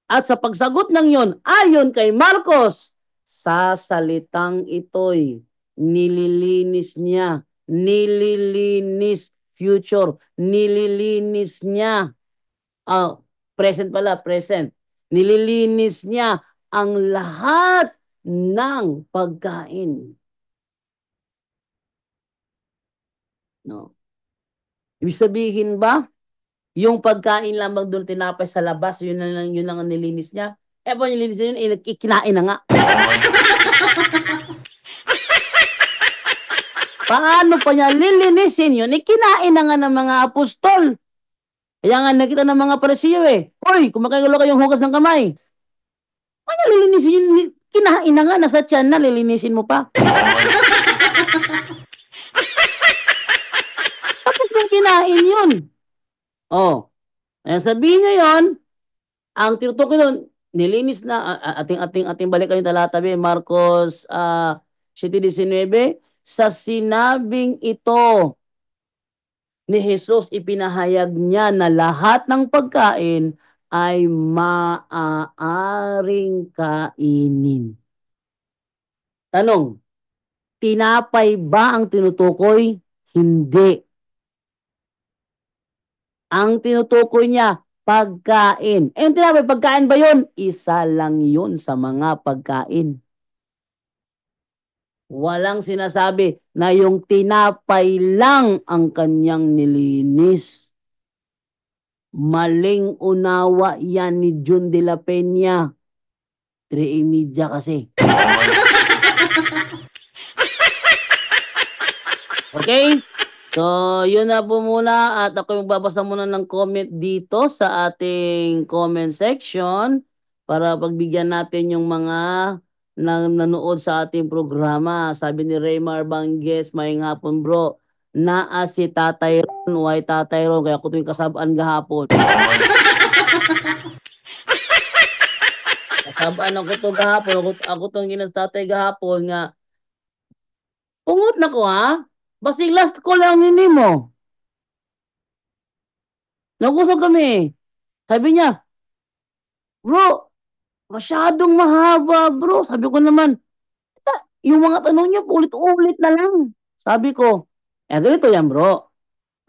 At sa pagsagot ng yon, ayon kay Marcos, sa salitang ito'y nililinis niya, future, nililinis niya, present pala, present, nililinis niya ang lahat ng pagkain. No. Ibig sabihin ba, yung pagkain lamang doon tinapay sa labas, yun lang ang nilinis niya? Eh, pa nilinis niya yun, kinain na nga. Paano pa niya lilinisin yun? Kinain na nga ng mga apostol. Kaya nga nakita ng mga parisiyo eh. Hoy, kumakain kayong hugas ng kamay. Paano lilinisin yun? Kinain na nga, nasa tiyan na, lilinisin mo pa. Tapos nang kinain yun. Oh, sabihin niyo yun, ang tinutukoy nun, nilinis na, ating balikan yung talatabi, Marcos 7:19, sa sinabing ito ni Jesus, ipinahayag niya na lahat ng pagkain ay maaaring kainin. Tanong, tinapay ba ang tinutukoy? Hindi. Ang tinutukoy niya, pagkain. Eh, tinapay, pagkain ba yun? Isa lang yun sa mga pagkain. Walang sinasabi na yung tinapay lang ang kanyang nilinis. Maling unawa yan ni John de la Peña. 3:30 kasi. Okay? So, yun na po muna at ako magbabasa muna ng comment dito sa ating comment section para pagbigyan natin yung mga nanonood sa ating programa. Sabi ni Raymar Banges, maayong hapon bro, naa si Tatay Ron, why Tatay Ron, kaya ako ito yung kasabaan gahapon. Kasabaan ako ito gahapon, ako itong ginas Tatay gahapon nga, ungot na ko ha, basig last call lang nini mo. Nag-usap kami. Sabi niya, bro, masyadong mahaba, bro. Sabi ko naman, yung mga tanong niyo, ulit-ulit na lang. Sabi ko, ganito yan, bro.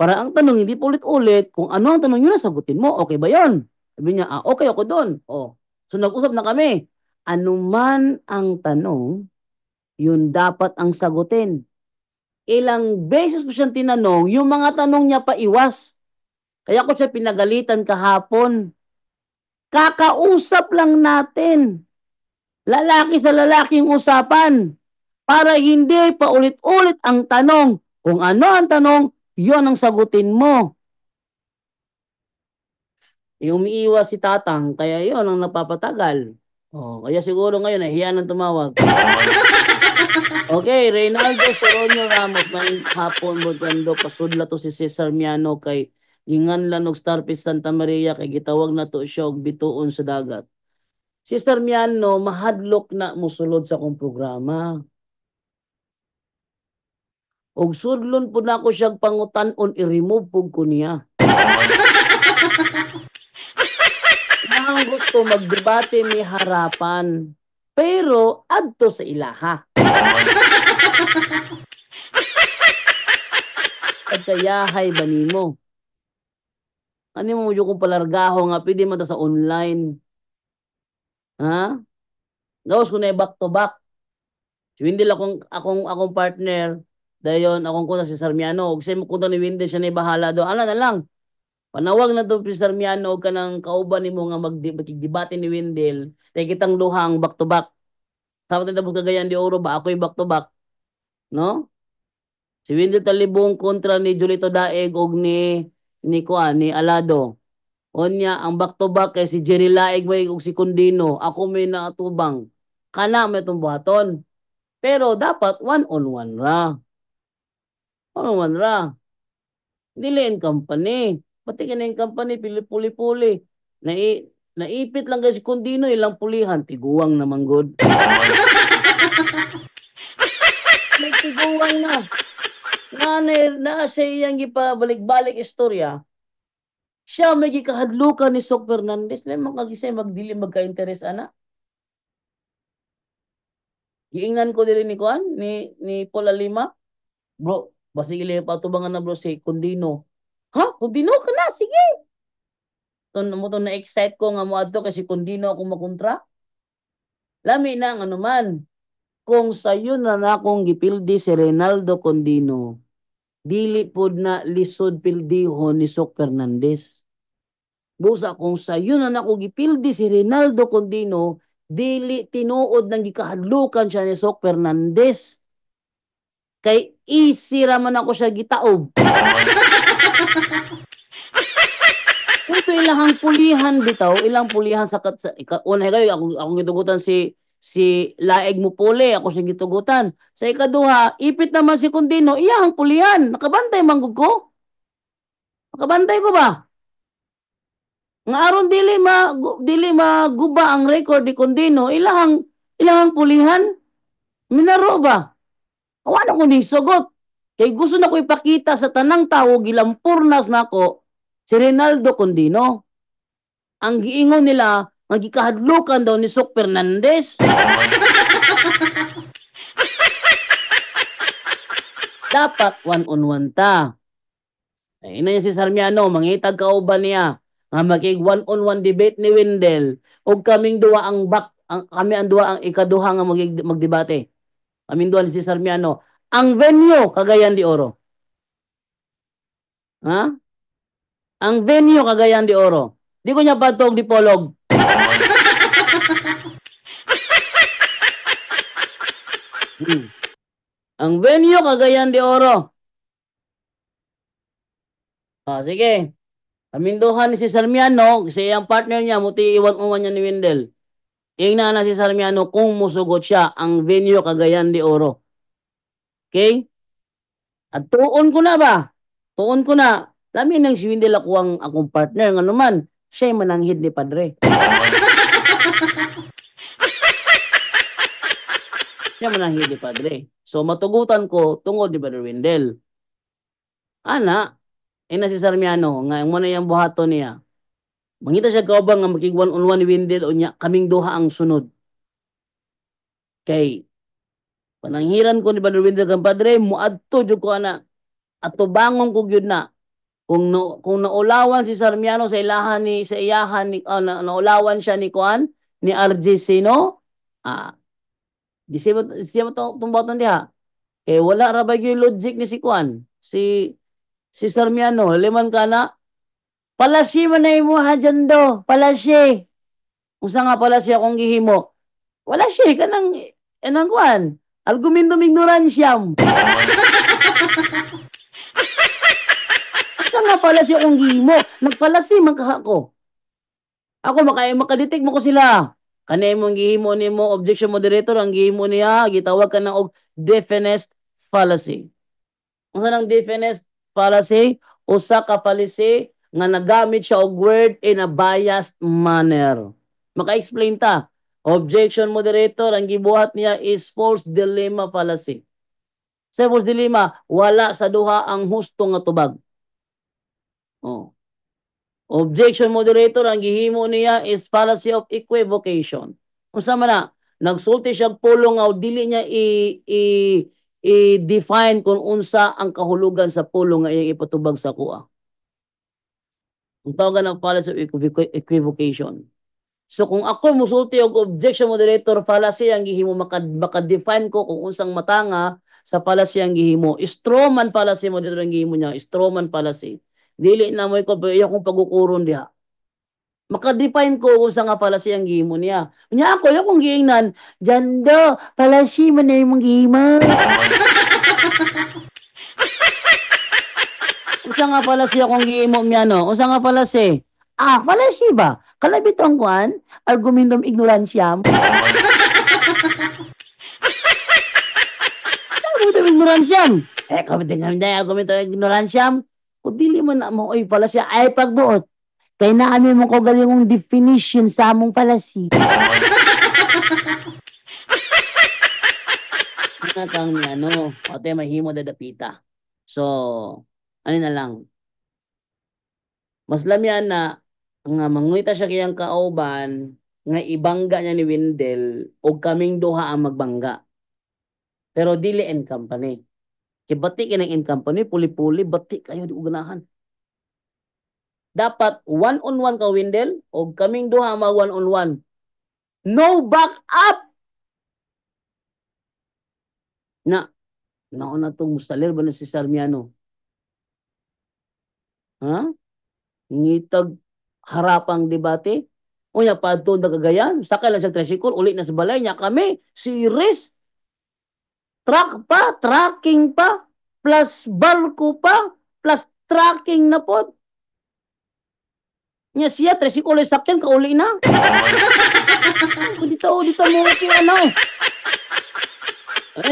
Para ang tanong, hindi ulit-ulit, kung ano ang tanong niyo, nasagutin mo. Okay ba yon? Sabi niya, okay ako doon. Oh. So, nag-usap na kami. Ano man ang tanong, yun dapat ang sagutin. Ilang beses ko siyang tinanong, yung mga tanong niya pa iwas. Kaya ko siya pinagalitan kahapon. Kakausap lang natin. Lalaki sa lalaking usapan. Para hindi pa ulit-ulit ang tanong. Kung ano ang tanong, yun ang sagutin mo. Umiiwas si Tatang, kaya yun ang napapatagal. Kaya siguro ngayon, nahiya nang tumawag. Okay, Reynaldo Soronio Ramos, may hapon mo gando, pasudla to si Cesar Miano kay Ingan Lanog Starfish Santa Maria kay gitawag na to siya og bituon sa dagat. Sister Miano, mahadlok na musulod sa akong programa. ug sudlon po na ako siyang pangutan-on i-remove po ko niya. Ang gusto magdebate may harapan, pero adto sa ilaha. Pagkayahay ba nimo? Ano mo yung kung palargaho nga, pwede mo ta sa online. Ha? Gawas ko na back to back. Si Windel akong partner, dayon akong kuna si Sarmiano, ug say mo kunta ni Windel siya na bahala do. Ana na lang. Panawag na to si Sarmiano og kanang kauban nimo nga magdebate ni Windel, tay kitang duhang back to back. Tapos tapos Cagayan de Oro ba ako yung back to back, no? Si Windel talibong kontra ni Julito Daeg og ni Alado. Onya ang back to back kay si Jerry Laig may ug si Condino, ako may naatubang. Kana may itong buhaton. Pero dapat one-on-one ra. One-on-one ra. Dili in company. Pati ka na yung company, pili-puli-puli. Naipit lang kasi kung dino ilang pulihan. Tiguang naman good. May tiguang na. Na siya iyang ipabalik-balik istorya. Siya may gikahadlukan ni Sok Fernandez. Na magagisay magdili magka-interes ana. Giingnan ko dili ni Kuan ni Paul Lima. Bro, basig ili patubangan na bro si Condino. Ha? Condino ka na, sige. Mo to na-excite ko nga mo adto kasi Condino ako makontra. Lami na ang anuman. Kung sayo na akong gipildi si Reynaldo Condino, dili pod na lisod pildihon ni Sok Fernandez. Busa kung sayo na ako gipildi si Reynaldo Condino, dili tinuod nang gikahadlukan siya ni Sok Fernandez. Kay easy raman ako siya gitaob. Ito ilang pulihan bitaw, ilang pulihan sa unay kayo akong gitugutan si Laeg mo puli, ako siya gitugutan. Sa ikaduha, ipit naman si Condino, iyang pulihan, nakabantay manggug ko. Nakabantay ko ba? Nga aron dili maguba ang record ni Condino, ilang pulihan. Minaro ba? Wala ko ning sugot. Kay gusto na ko ipakita sa tanang tao gilampurnas nako si Reynaldo Condino. Ang giingon nila magikahadlukan daw ni Sok Fernandez. Dapat one-on-one ta. Ay ina si Sarmiano mangitag kauban niya nga magig one-on-one debate ni Windel ug kaming duwa kami ang duwa ang ikaduha nga magdebate. Kaming duwa ni si Sarmiano. Ang venue, Cagayan de Oro. Ha? Ang venue, Cagayan de Oro. Di ko niya patog di polog. Ang venue, Cagayan de Oro. Sige. Kaminduhan ni si Sarmiano, kasi ang partner niya, muti iwan-uwan niya ni Windel. Ingnan na si Sarmiano kung musugot siya ang venue, Cagayan de Oro. Okay? At tuon ko na ba? Tuon ko na. Lami nang si Windel ako akong partner. Nga naman, siya'y mananghid ni Padre. Siya mananghid ni Padre. So, matugutan ko tungod ni Padre Windel. Ana, ina si Sarmiano, nga mo na yung buhato niya. Mangita siya kaubang nga makig one-on-one ni Windel o niya, kaming duha ang sunod. Kay, pananghiran ko ni Padre Windel kang Padre, muadto jud ko ana. Ato bangon ko gyud na. Kung naulawan si Sarmiano sa ilahan sa iyahan ni naulawan siya ni Kuan ni RJ Sino, di siya tumbaton diha. Eh wala ra ba yung logic ni si Kuan, si Sarmiano, liman kana palasi man na imo ha dyan do, palasi. Usa nga palasi akong gihimo. Wala siya kanang Kuan, argumento ignoransyam. Asa nga pala siya akong gihimo? Nagpalasi man ko. Ako makadetect mo ko sila. Kanay mong gihimo nimo objection moderator ang gihimo niya gitawag ka na og definite fallacy. Unsa nang definite fallacy? Usa ka fallacy nga nagamit siya og word in a biased manner. Maka-explain ta. Objection moderator ang gibuhat niya is false dilemma fallacy. Sa verse dilima, wala sa duha ang husto nga tubag. Oh. Objection moderator, ang gihimo niya is fallacy of equivocation. Unsa man na, nagsulti siya pulong nga dili niya i-define kung unsa ang kahulugan sa pulong nga iyang ipatubag sa kuha. Ang tawag ng fallacy of equivocation. So kung ako musulti og objection moderator fallacy ang gihimo maka-define ko kung unsang matanga sa fallacy ang gihimo. Strawman fallacy moderator ang gihimo niya, strawman fallacy. Dili na mo ko iya kong pagukuron diha. Maka-define ko kung saan nga fallacy ang gihimo niya. Unya ako, yung kong giingnan, Jando, fallacy man na yung gihimo. Unsa nga fallacy akong gihimo miya no? Unsa nga fallacy? Ah, fallacy ba? Kalabit ang kuan, argumentum ignorantiam. Argumentum ignorantiam. Kami tingnan na argumentum ignorantiam. Kung dili mo na mo, oy, fallacy, ay pagbuot. Kaya namin mo ko galingong definition sa among fallacy. Ano kang ano, ote mahimo dadapita. So, ano na lang. Mas lamyan na nga manguyta siya kayang kauban nga ibangga niya ni Windel o kaming duha ang magbangga. Pero dili in company. Kibati kinang in company, puli-puli, bati kayo di uganahan. Dapat one-on-one ka Windel o kaming duha mag one-on-one. No back up! Nauna itong mustalir ba na si Sarmiano? Ha? Ngitag harapang debate? Unya pa doon nagagayan. Sakay lang siya tricycle, uli na sa balay niya. Kami, series, tracking pa, plus barko pa, plus tracking na po. Nya siya, tricycle ay sakyan, kauli na. Dito mo ano eh.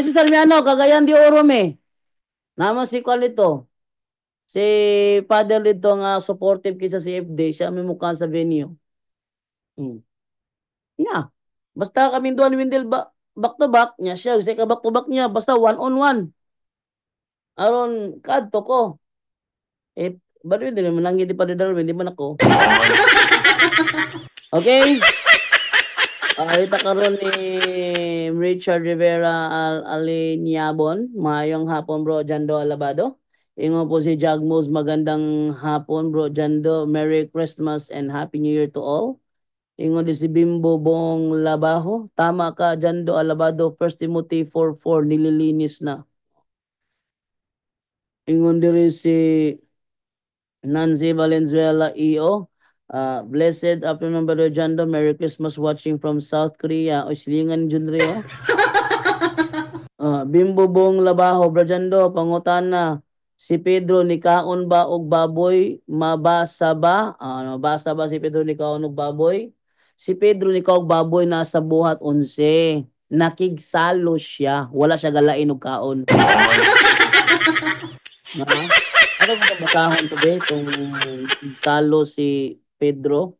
Si Sarmiano, Cagayan de Oro me. Naman si Kualito. Si Father dito nga supportive kisa si FD, siya may mukha sa venue. Yeah. Basta kami doon ni Windel back to back niya siya, kasi ka back to back niya, basta one on one. Aron kadto ko. Ba't yun, hindi man hindi pa dadalo, hindi man ako. Okay? Alita karon ni Richard Rivera Aliniabon. Mayong hapon bro, Jando Alabado. Ingo po si Jagmos, magandang hapon bro, Jando. Merry Christmas and Happy New Year to all. Ingo di si Bimbo Bong Labaho. Tama ka, Jando Alabado. 1 Timothy 4:4, nililinis na. Ingon diri si Nancy Valenzuela EO. Blessed afternoon, Brother Jando. Merry Christmas watching from South Korea. O silingan dyan rin, Bimbo Bong Labaho, Brother Jando, pangutana. Si Pedro ni kaon ba og baboy? Mabasa ba? Mabasa ba si Pedro ni kaon og baboy? Si Pedro ni kaon og baboy nasa buhat 11. Nakigsalo siya. Wala siya galain og kaon. Ano ba basahon to be? Kung salo si Pedro.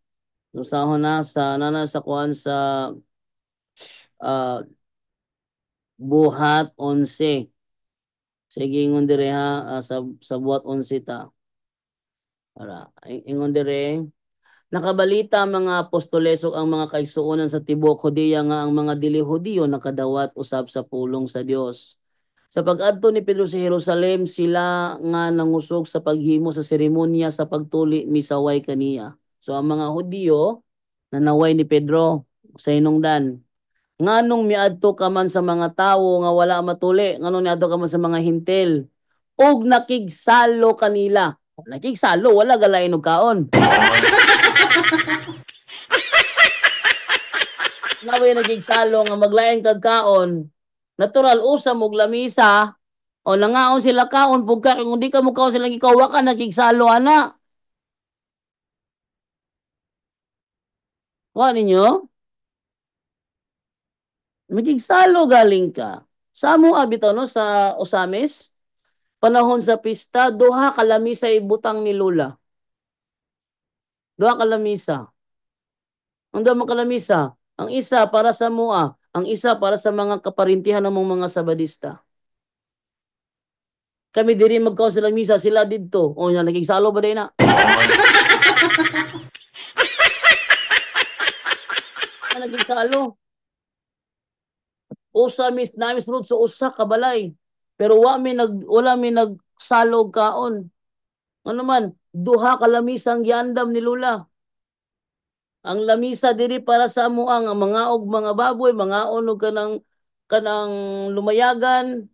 Usahon na sa kuan sa buhat 11. Sige ingon dire ha sa buhat 11 ta. Para ingon dire nakabalita mga apostolesok ang mga kaigsuonan sa tibok Hudiya nga ang mga dili Hudiyo nakadawat usab sa pulong sa Dios. Sa pag-adto ni Pedro sa Jerusalem, sila nga nangusog sa paghimo sa seremonya sa pagtuli misaway kaniya. So ang mga Hudiyo nanaway ni Pedro sa hinungdan. Nganong miadto ka man sa mga tawo nga wala matuli, nganong miadto ka man sa mga hintel ug nakigsalo kanila. Nakigsalo wala galain og kaon. Naway nakigsalo nga maglain kag kaon. Natural usa mog lamisa o nangaon sila kaon pugka kung di ka mo kaon sila gikawa ka nakigsalo ana. Wa ninyo? Nakigsalo galing ka. Sa mo abito no sa Osamis panahon sa pista duha ka lamisa ibutang ni Lula. Duha ka lamisa. Ang duha ka lamisa, ang isa para sa mua, ang isa para sa mga kaparintihan ng mga sabadista. Kami diri magkaon sila misa, sila didto. O nya nakigsalo ba din na? Nakigsalo. Usa mis namis rod sa usa ka balay. Pero wala mi nagsalog kaon. Ano man, duha ka lamisang giandam ni Lula. Ang lamisa diri para sa amo ang mga og mga baboy, mga og kanang lumayagan.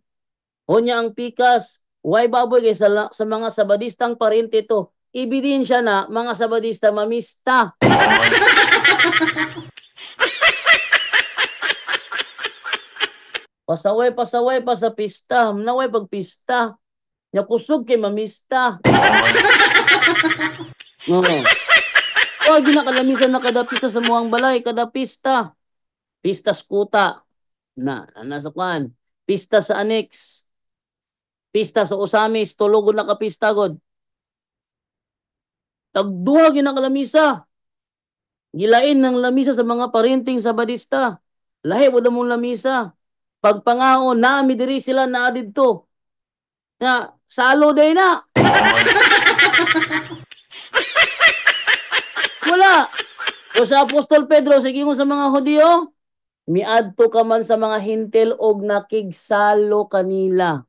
Unya ang pikas, why baboy kay sa mga sabadistang parente to. Ebidensya na mga sabadista mamista. Pasaway pa sa pista. Naway pagpista. Nya kusog kay mamista. Oo. Wag ginakalamisan na kada pista sa muang balay, kada pista. Pista skuta. Nasa kwan. Pista sa annex. Pista sa Usamis, tulog na kapista god. Tagduha ginakalamisa. Gilain ng lamisa sa mga parenting sabadista. Lahi mo mong lamisa. Pagpangaon, nami diri sila na didto. Na, salo day na. Wala. O sa Apostol Pedro, sige mo sa mga Hudiyo, miadto ka man sa mga hintil og nakigsalo kanila.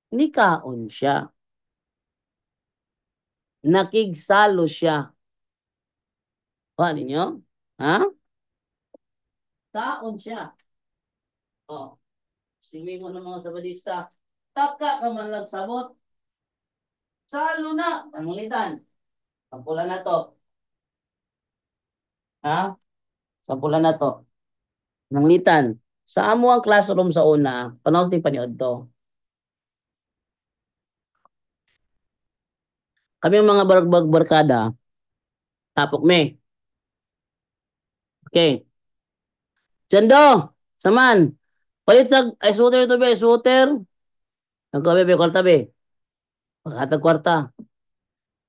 Nikaon siya. Nakigsalo siya. Paano ninyo? Ha? Kaon siya. O. Singwing mo ng mga sabadista. Taka ka man lang sabot. Salo na. Pangulitan. Sampulan na to. Ha? Sampulan na to. Nanglitan. Sa amo ang classroom sa una, panahon din paniod to. Kami ang mga barkada, tapok me. Okay. Jando, saman. Palit sa ice water to be, ice water. Nagkabe be, kwarta be. Pagkatag kwarta.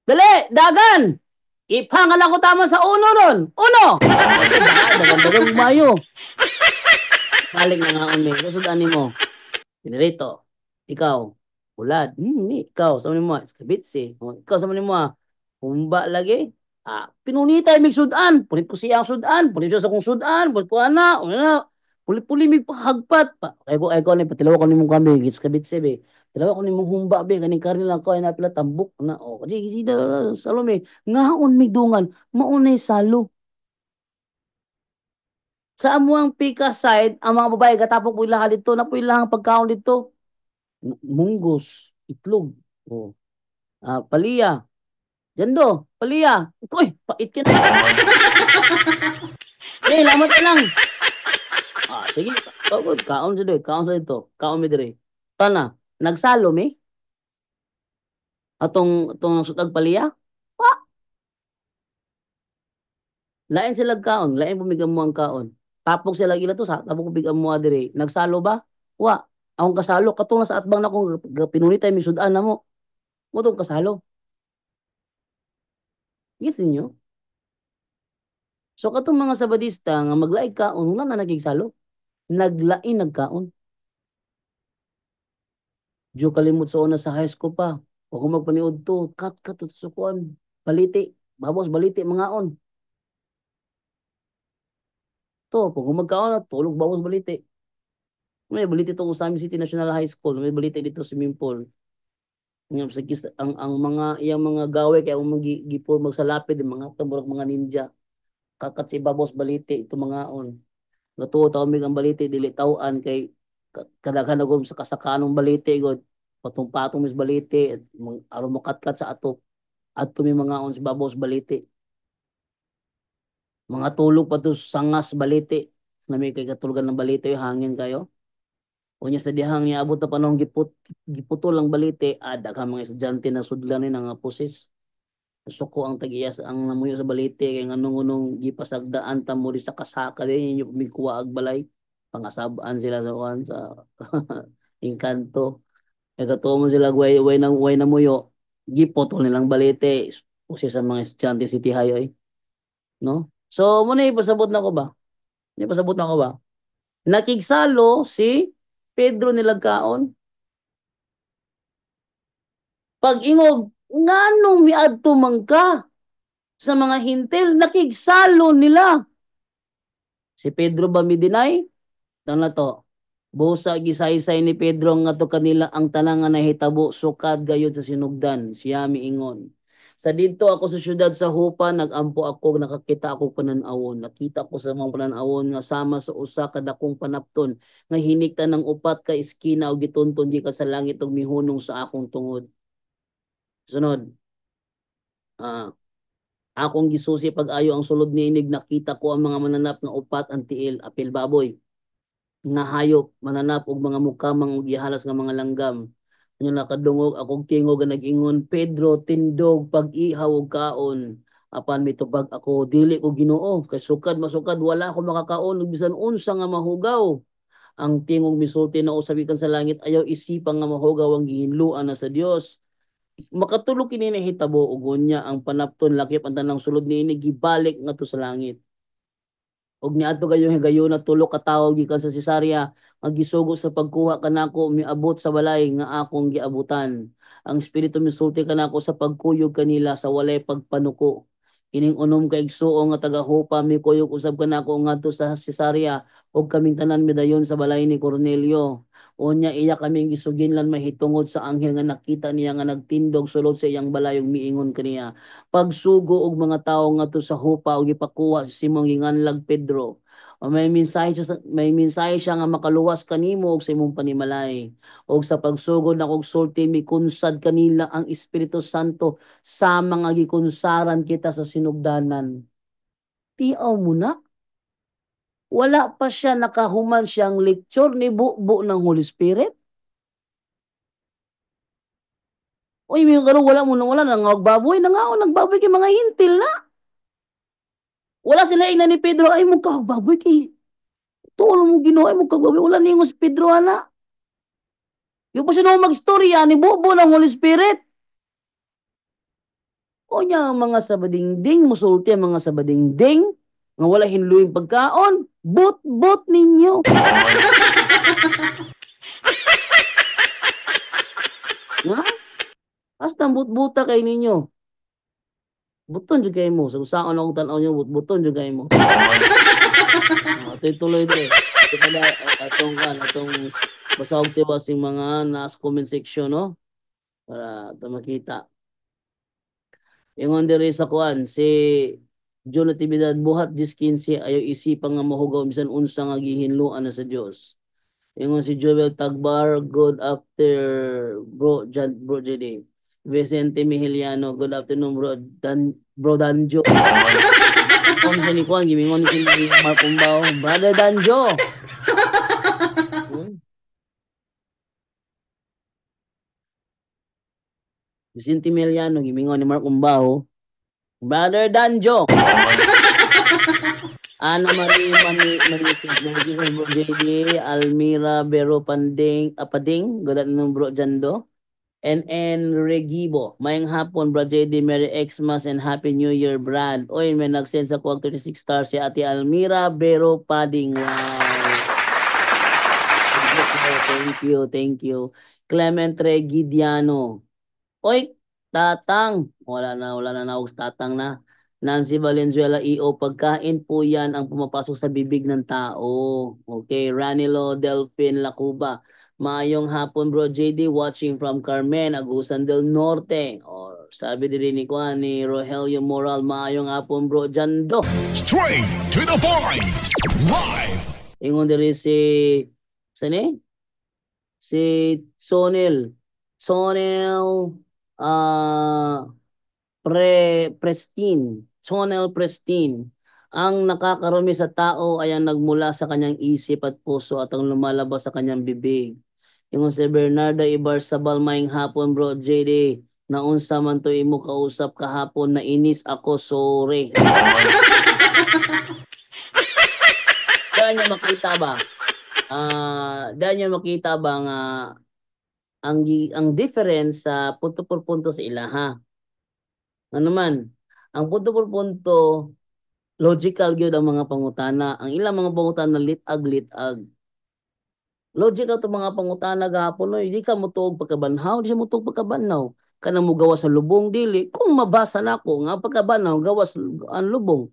Dali, dagan! Ipangal ako tama sa uno nun. Uno! Dagan-dagan mayo. Balik na nga umi. Kasudan mo. Generito. Ikaw. Ulad. Ikaw. Sama mo. Skabitsi. Ikaw sama mo. Humba lagi. Pinunitay mig sudan. Pulit ko siya ang sudan. Pulit siya sa kong sudan. Pulit ko ana. Pulit-pulit mig pahagpat. Ay ko ni patilaw ko ni mong kami. Skabitsi be. Tilaw ko ni mong humba be. Kaning karin lang ko. Ay napila tambok na. O. Kasi salome. Ngaon mig dungan. Maunay salo. Sa amuang pika side, ang mga babae katapok po ilahan dito, na po ilahang pagkaon dito. Munggos, itlog, paliya. Jando, paliya. Uy, pait ka na. Lamat ka lang. Sige, kaon sa doy, kaon sa dito. Kaon mi dire. Tana, nagsalo mi? Atong sutag paliya? Lain sila kaon, lain bumigam mo ang kaon. Tapok sila gila to sa tapok bigam mo dire. Nagsalo ba? Wa. Akong kasalo katong sa atbang na kong pinunitay mi sudan na mo. Mo tong kasalo. Gis ninyo? So katong mga sabadista nga maglaig kaon wala na nagigsalo. Naglain nagkaon. Diyo kalimot sa una sa high school pa. O kung magpaniod to, kat sukuan. Baliti. Babos baliti mangaon. To, pag magkaon na, tulog babos baliti. May baliti itong Usami City National High School. May baliti dito sa swimming pool. Ang mga iyang mga gawe kaya gipon magsalapid mga tumurok mga ninja. Kakat si babos baliti ito mga on. Natuo taon mig ang baliti dili tawan kay kadaghan nagom sa kasakanong baliti god. Patong-patong mis baliti aron mo katkat sa ato. Adto mi mga on si babos baliti. Mga tulog pa to sangas baliti. Na may kay katulugan ng baliti hangin kayo. Unya sa dihang niabot na panahon giputol ang balite, daghan mga estudyante na sudlan ni nga pusis. Suko ang tagiyas ang namuyo sa balite kay nganong gipasagdaan ta mo di sa kasaka din yung mikuha ag balay. Pangasabaan sila sa Engkanto. Kay katuo mo sila way na muyo, giputol nilang balite. Pusis sa mga estudyante City High no? So mo na ipasabot na ko ba? Nakigsalo si Pedro nilagkaon. Pag ingog, nganong miadto man ka sa mga hintil, nakigsalo nila. Si Pedro ba midinay? Na to. Busa gisaysay ni Pedro nga to kanila ang tanang nga nahitabo sukad gayud sa sinugdan. Siya miingon. Sa didto ako sa syudad sa Hupa, nagampo ako, nakakita ako pananawon. Nakita ko sa mga pananawon nga sama sa usa ka dakong panapton nga hinikta ng upat ka iskina o gitunton di ka sa langit ug mihunong sa akong tungod. Sunod. Ah, akong gisusi pag-ayo ang sulod niinig, nakita ko ang mga mananap nga upat ang tiil, apil baboy nga hayop, mananap og mga mukamang ug gihalas nga mga langgam. Nya nakadungog akong tingog nga nag-ingon, Pedro, tindog pag-ihaw og kaon. Apan mitubag ako, dili ko Ginoo, kay sukad masukad wala ako makakaon ug bisan unsa nga mahugaw. Ang tingog misulti na usabikan sa langit, ayaw isipang nga mahugaw ang gihinluan na sa Dios. Makatulog kini nahitabo ug unya ang panapton lakip ang tanang sulod niini gibalik ngadto sa langit. Og niadto gayong higayon na tulo ka tawo gikan sa Cesarea nga gisugo sa pagkuha kanako miabot sa balay nga akong giabutan. Ang espiritu misulti kanako sa pagkuyog kanila sa walay pagpanuko. Kining unom ka igsuo nga taga-Jopa mikuyog usab kanako ngadto sa Cesarea ug kaming tanan midayon sa balay ni Cornelio. Unya iya kaming gisuginlan mahitungod sa anghel nga nakita niya nga nagtindog sulod sa iyang balay ug miingon kaniya, pagsugo og mga tawo ngadto sa Jopa ug ipakuha si Simon ginganlag Pedro. O may mensahe siya nga makaluwas kanimo og sa imong panimalay. Og sa pagsugod na kog sulti mikunsad kanila ang Espiritu Santo sa mga gikunsaran kita sa sinugdanan. Tiaw mo na. Wala pa siya nakahuman siyang lecture ni buo ng Holy Spirit. Uy, may karon wala nang magbaboy na nga o nagbaboy kay mga hintil na. Wala sila ina ni Pedro ay mo baboy kay tuon mo Ginoo ay mo baboy wala ningo si Pedro ana. Yung pa siya magstorya ni buo ng Holy Spirit. O niya ang mga sabadingding, musulti ang mga sabadingding, nga wala hinluing pagkaon, but ninyo. Nga? Hasta but-buta kay ninyo. Buton jud kay mo. Sa usaon akong tanaw niyo, buton jud kay mo. Ito'y tuloy ito. Ito pala, atong basawag tiwas yung mga nasa comment section, no? Para ito makita. Ingon diri sa kuan si John Natividad buhat 10:15 ayaw isipang nga mahugaw bisan unsa nga gihinluan na sa Dios. Ingon si Joel Tagbar, good after bro JD. Vicente Mihiliano, good afternoon bro Danjo. Kung sa ni kuan gimingon ni Mark Umbao, brother Danjo. Vicente Mihiliano gimingon ni Mark Umbao, brother Danjo. Ana Marie Bro JD, Almira Bero Apading, good afternoon bro Jando. NN Regibo, mayang hapon bro JD, Merry Xmas and Happy New Year Brad. Oy, may nag-send sa 36 stars si Ate Almira Bero Pading. Wow. Thank you. Clement Regidiano. Oy, tatang. Wala na naog tatang na. Nancy Valenzuela EO, pagkain po yan ang pumapasok sa bibig ng tao. Okay, Ranilo Delphin Lacuba. Maayong hapon bro JD, watching from Carmen, Agusan del Norte. Or sabi din ni Juan ni Rogelio Moral, maayong hapon bro Jando. Straight to the point. Live. Ingon diri si Sonel Sonel Pristine. Ang nakakarumi sa tao ay ang nagmula sa kanyang isip at puso at ang lumalabas sa kanyang bibig. Ingon si Bernardo Ibarzabal, maing hapon bro JD, naunsa man to imo kausap kahapon na inis ako, sorry. Dahil niya makita ba? Dahil niya makita ba nga ang difference sa punto por punto sa ilaha. Ano man, ang punto por punto logical gyud ang mga pangutana. Ang ilang mga pangutana litag. Logical to mga pangutana gahapon, no, di ka mutuog pagkabanhaw, di siya mutuog pagkabanhaw. kanang mo gawas sa lubong dili kung mabasa nako nga pagkabanaw gawas ang lubong.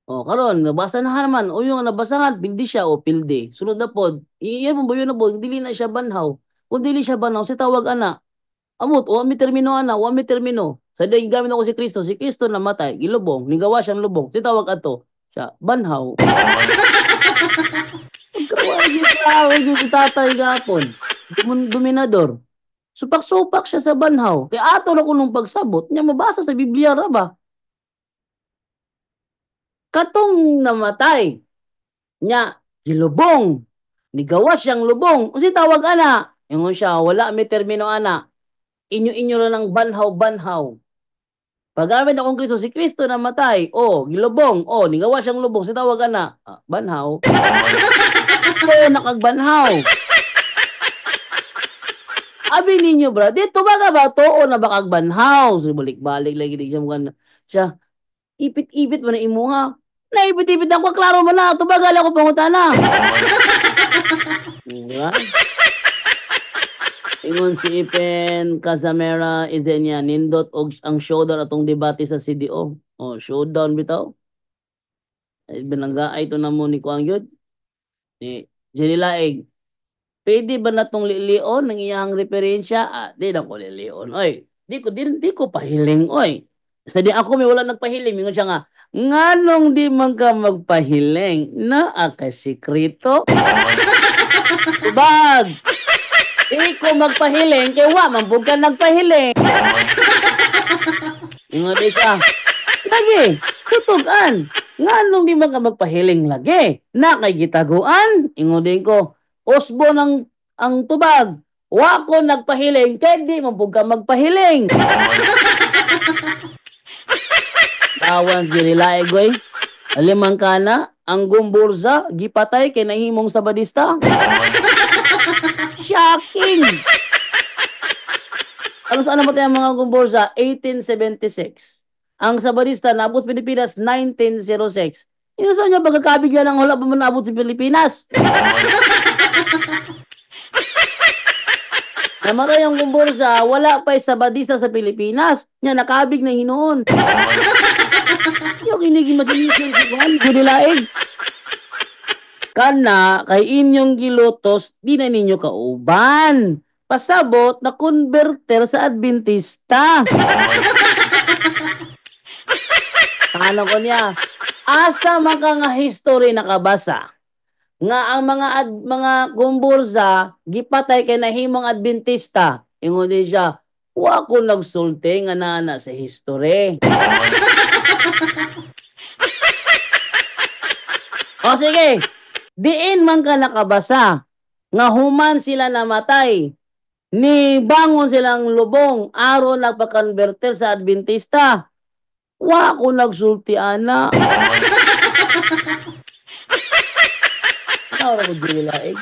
O karon nabasa na naman o yung nabasahan pildi siya o pildi. Sunod na pod, iyan mo ba yun na pod, dili na siya banhaw. Kung dili siya banhaw, si tawag ana. Amot, wa mi termino ana, wa mi termino. Sa day gamit ako si Kristo namatay, gilubong, nigawa siyang lubong. Si tawag ato, siya banhaw. Pagkawa yung tao, yung tatay gapon. Dominador. Supak-supak siya sa banhaw. Kaya ato na kunong pagsabot, niya mabasa sa Biblia ra ba? Katong namatay, niya, gilubong. Nigawas siyang lubong. Kasi tawag ana. Ingon siya, wala may termino ana. Inyo-inyo na ng banhaw-banhaw. Paggamit akong Kristo, si Kristo namatay. O, gilubong. O, nigawas siyang lubong. Si tawag ana. Banhaw. O, nakagbanhaw. Abi ninyo, bro. Dito ba too na bakagbanhaw? So, balik-balik lagi di siya mga siya. Ipit-ipit mo na imuha. Naipit-ipit ako, klaro mo na. Tubagal ako pangutana. Diba? Ingon si Ipen Casamera Izenia nindot og ang showdown atong debate sa CDO. Oh, showdown bitaw. Ay binanggaay to na mo ni Kuang Yud. Ni Jenny Laig. Pwede ba natong lilion ng iyang referensya? Di na ko lilion. Oy, di ko pahiling, oy. Sa di ako may wala nagpahiling, mingon siya nga, nganong di man ka magpahiling na akasikreto? Tubag! Di ko magpahiling, kaya wa, mambog ka nagpahiling. Ingon di siya, lagi, tutugan. Nganong di man ka magpahiling lagi? Na kay gitaguan? Ingon din ko, usbo ng ang tubag. Wa ko nagpahiling, kaya di mambog ka magpahiling. Tawan girilae goy. Alimang kana, ang gumburza, gipatay kay nahimong sabadista. Shocking! Ano saan namatay ang mga gumburza? 1876. Ang sabadista nabot sa Pilipinas 1906. Inusan niya pagkakabigyan ng hula pa man nabot sa Pilipinas. Namatay ang gumburza, wala pa sabadista sa Pilipinas. Nya nakabig na hinoon. Yung inigi masinisyon si Juan, gudilaig. Kana, kay inyong gilotos, di na ninyo kauban. Pasabot na converter sa Adventista. Ano ko niya? Asa maka nga history nakabasa? Nga ang mga gumburza, gipatay kay nahimong Adventista. Ingon din siya, wa ko nagsulti nga nana sa history. O sige, diin man ka nakabasa nga human sila namatay ni bangon silang lubong aron nagpa-converter sa Adventista. Wa ko nagsulti ana. Ano ko gilaig?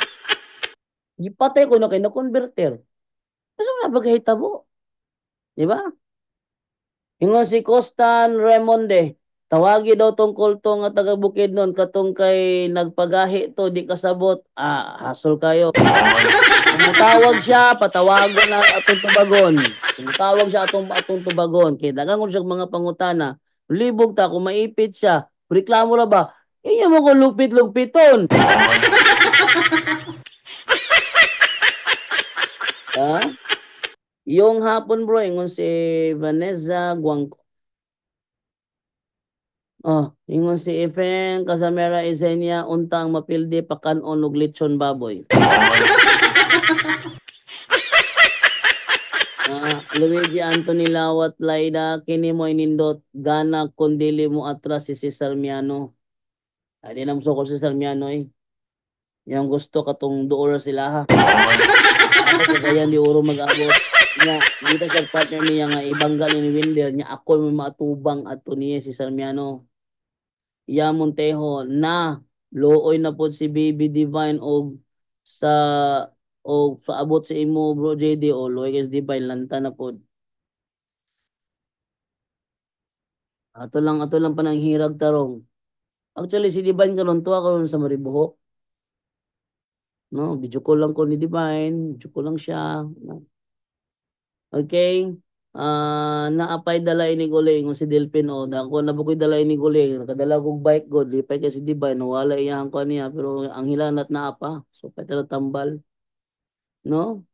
Gipatay ko na kay na converter. Gusto na pagkahitabo. Di ba? Ingon si Costan Remonde, tawagi daw tong kulto nga taga Bukidnon katong kay nagpagahi to di kasabot. Hasol kayo. Tumutawag siya, patawagon na atong tubagon. Tumutawag siya atong tubagon. Kaya dagang ko siya mga pangutana. Libog ta kung maipit siya. Reklamo ra ba? Inyo mo ko lupit-lupiton. Ha? Yung hapon bro, ingon si Vanessa Guangco. Ingon si Ifen Casamera Isenia untang mapildi pakanon og lechon baboy. Luigi Anthony Lawat Laida kini mo inindot gana kundili mo atras si Cesar Miano. Di na musukol si Cesar Miano eh. Yang gusto katong duol sila ha. Ako kaya di uro mag-abot. Nya, dito sa partner niya nga ibangga ni Winder nya ako may matubang ato niya si Sarmiano. Iya Montejo na looy na pod si Baby Divine og sa abot sa imo bro JD o looy kay Divine lanta na pod. Ato lang panang hirag tarong. Actually si Divine karon tuwa karon sa Maribohok. No, video call lang ko ni Divine, video call lang siya. No? Okay? Naapay dala ini guling si Delphin o dako na bukoy dala ini guling nakadala kog bike god lipay kasi di ba nawala iyang ko niya pero ang hilanat na apa so pwede tambal no.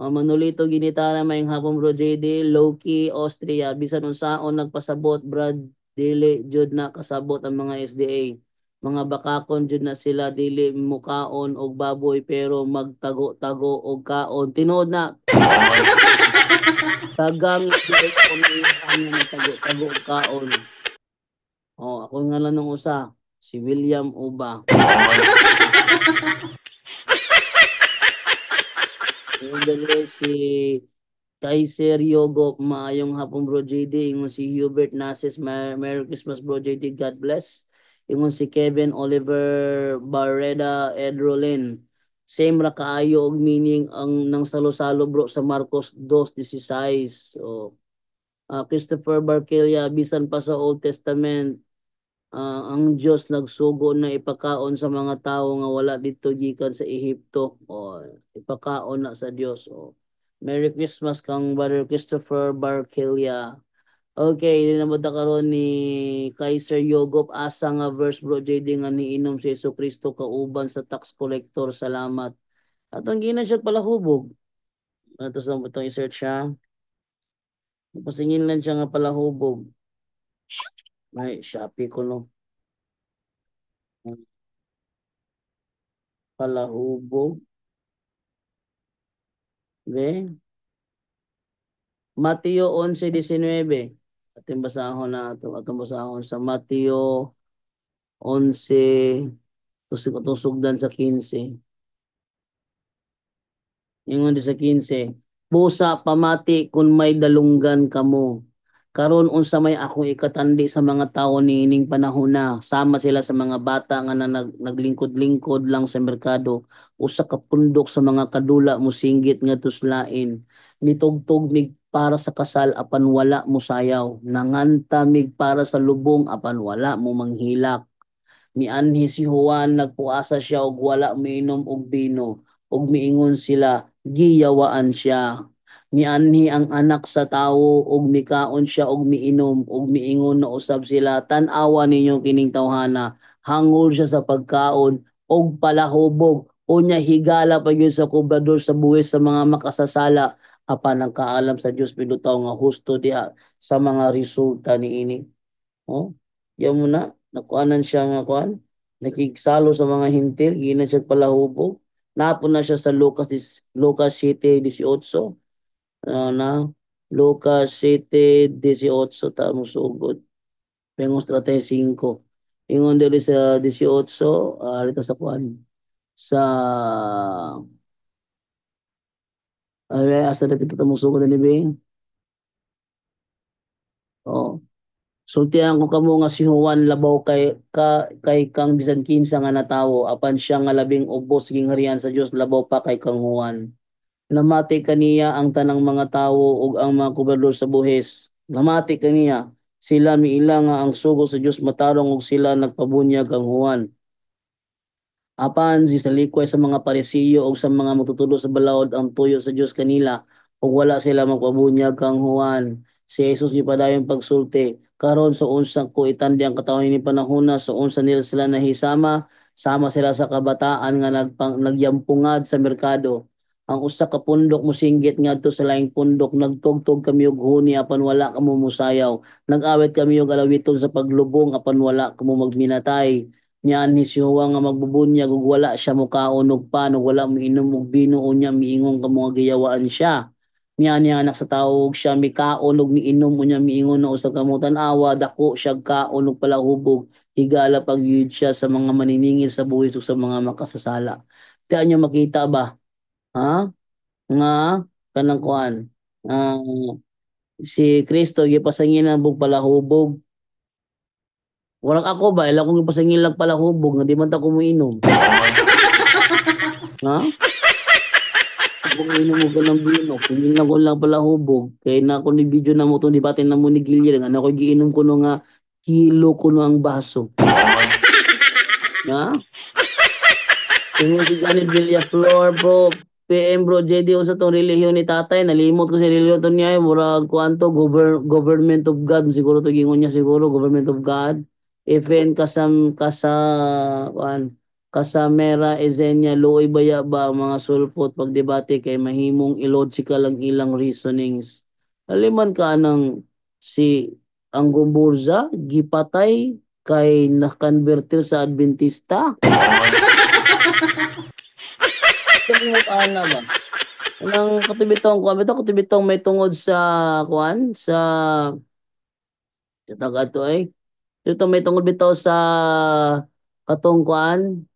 Manulito ginitara may hapon bro JD, Loki, Austria, bisan unsaon nagpasabot Brad dili jud na kasabot ang mga SDA. Mga bakakon jud na sila dili mukaon og baboy pero magtago-tago og kaon. Tinuod na tagang SDA kung nga magtago-tago og kaon. Ako nga lang nung usa, si William Uba. Dali si Kaiser Yogo, maayong hapon bro JD, ingon si Hubert Nases, Merry Christmas bro JD, God bless. Ingon si Kevin Oliver Barreda Edrolin. Same ra kaayo og meaning ang nang salo-salo bro sa Marcos 2:16. So, Christopher Barkelia, bisan pa sa Old Testament, ang Diyos nagsugo na ipakaon sa mga tao nga wala dito gikan sa Ehipto o ipakaon na sa Diyos. Merry Christmas kang Brother Christopher Barkelia. Okay, dinamod na karon ni Kaiser Yogop asa nga verse bro JD nga niinom si Jesucristo kauban sa tax collector. Salamat. Atong ginan siya pala hubog. Ato sa itong i-search siya. Pasingin lang siya nga pala hubog. May Shopee ko no. Palahubog. Okay. Mateo 11:19. Ating basahon na ito. Atong basahon sa Mateo 11. Itong sugdan sa 15. Ingon di sa 15. Busa pamati kung may dalunggan kamo. Karon unsa may akong ikatandi sa mga tao niining panahon na sama sila sa mga bata nga naglingkod-lingkod lang sa merkado usa ka pundok sa mga kadula mosinggit nga tuslain mitugtog mig para sa kasal apan wala mo sayaw nanganta mig para sa lubong apan wala mo manghilak mianhi si Juan nagpuasa siya og wala miinom og bino ug miingon sila giyawaan siya mianhi ang anak sa tawo ug mikaon siya og miinom ug miingon na usab sila tan-awa ninyo kining tawhana hangol siya sa pagkaon og palahubog unya higala pa gyud sa kubrador sa buwis sa mga makasasala apan ang kaalam sa Dios pinutaw nga husto diha sa mga resulta niini yan mo na nakuanan siya nga kuan nakigsalo sa mga hintil gina siya palahubog napon na siya sa Lucas 7:18 na Lucas 7:18 tamo sugod. Pengos 35. Ingon diri sa 18, rito sa kuan. Sa asa dito tamo sugod ni Bing. Sultihan ko kamo nga si Juan labaw kay kang bisan kinsa nga natawo apan siya nga labing ubos gingharian sa Dios labaw pa kay kang Juan. Namati kaniya ang tanang mga tawo ug ang mga kubrador sa buhis. Namati kaniya sila miila nga ang sugo sa Dios matarong ug sila nagpabunyag ang Juan. Apan si salikoy sa mga parisiyo ug sa mga magtutulo sa balaod ang tuyo sa Dios kanila ug wala sila magpabunyag kang Juan. Si Jesus ni padayon pagsulti karon sa unsang ko itandi ang katawan ni panahona sa unsa nila sila nahisama sama sila sa kabataan nga nagyampungad sa merkado ang usa ka pundok mosinggit ngadto sa laing pundok nagtugtog kami og huni apan wala kamo mosayaw nag-awit kami og alawiton sa paglubong apan wala kamo magminatay niyan ni si Juan nga magbubunyag ug wala siya mukaon og pan ug wala miinom og bino unya miingon kamo nga giyawaan siya niyan ni anak sa tawo ug siya mikaon ug miinom unya miingon na usa ka mo tan-awa dako siya kaon ug palahubog higala pagyud siya sa mga maniningil sa buhis ug sa mga makasasala tiyan niyo makita ba nga kanang kuan si Kristo gipasanginan bug palahubog walang ako ba ila kong gipasangin lang palahubog nga di man ta ko moinom kung inom mo ka ng bino kung na ko lang palahubog kay na ko ni video na mo itong dibatin na mo ni Gillian nga na ko giinom ko no nga kilo ko no ang baso Ingon si Janet Villaflor bro PM Bro JD unsa tong relihiyon ni tatay, nalimot ko si relihiyon to niya, murag kuanto government of God siguro to gingon niya, siguro government of God. Even kasamera ezenya luoy baya ba ang mga sulpot pagdebate kay mahimong illogical ang ilang reasonings. Aliman ka ng si ang Gumburza gipatay kay nakonvertir sa Adventista. Ana ba? Nang katibitong kuan bitaw katibitong may tungod sa kuan sa taga to ay. Dito may tungod bitaw sa katong kuan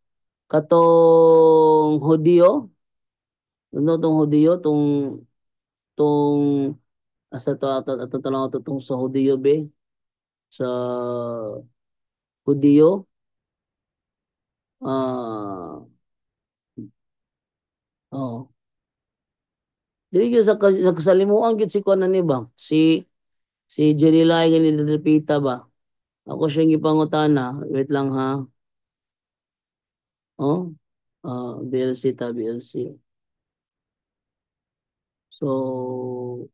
katong Hudiyo. Ano tong Hudiyo tong asa to ato lang ato tong sa Hudiyo be sa Hudiyo oh dili gyud sa nakasalimuan gyud si kuan ni ba si Jelilay nga nilipita ba ako siyang gipangutana wait lang ha BLC ta BLC so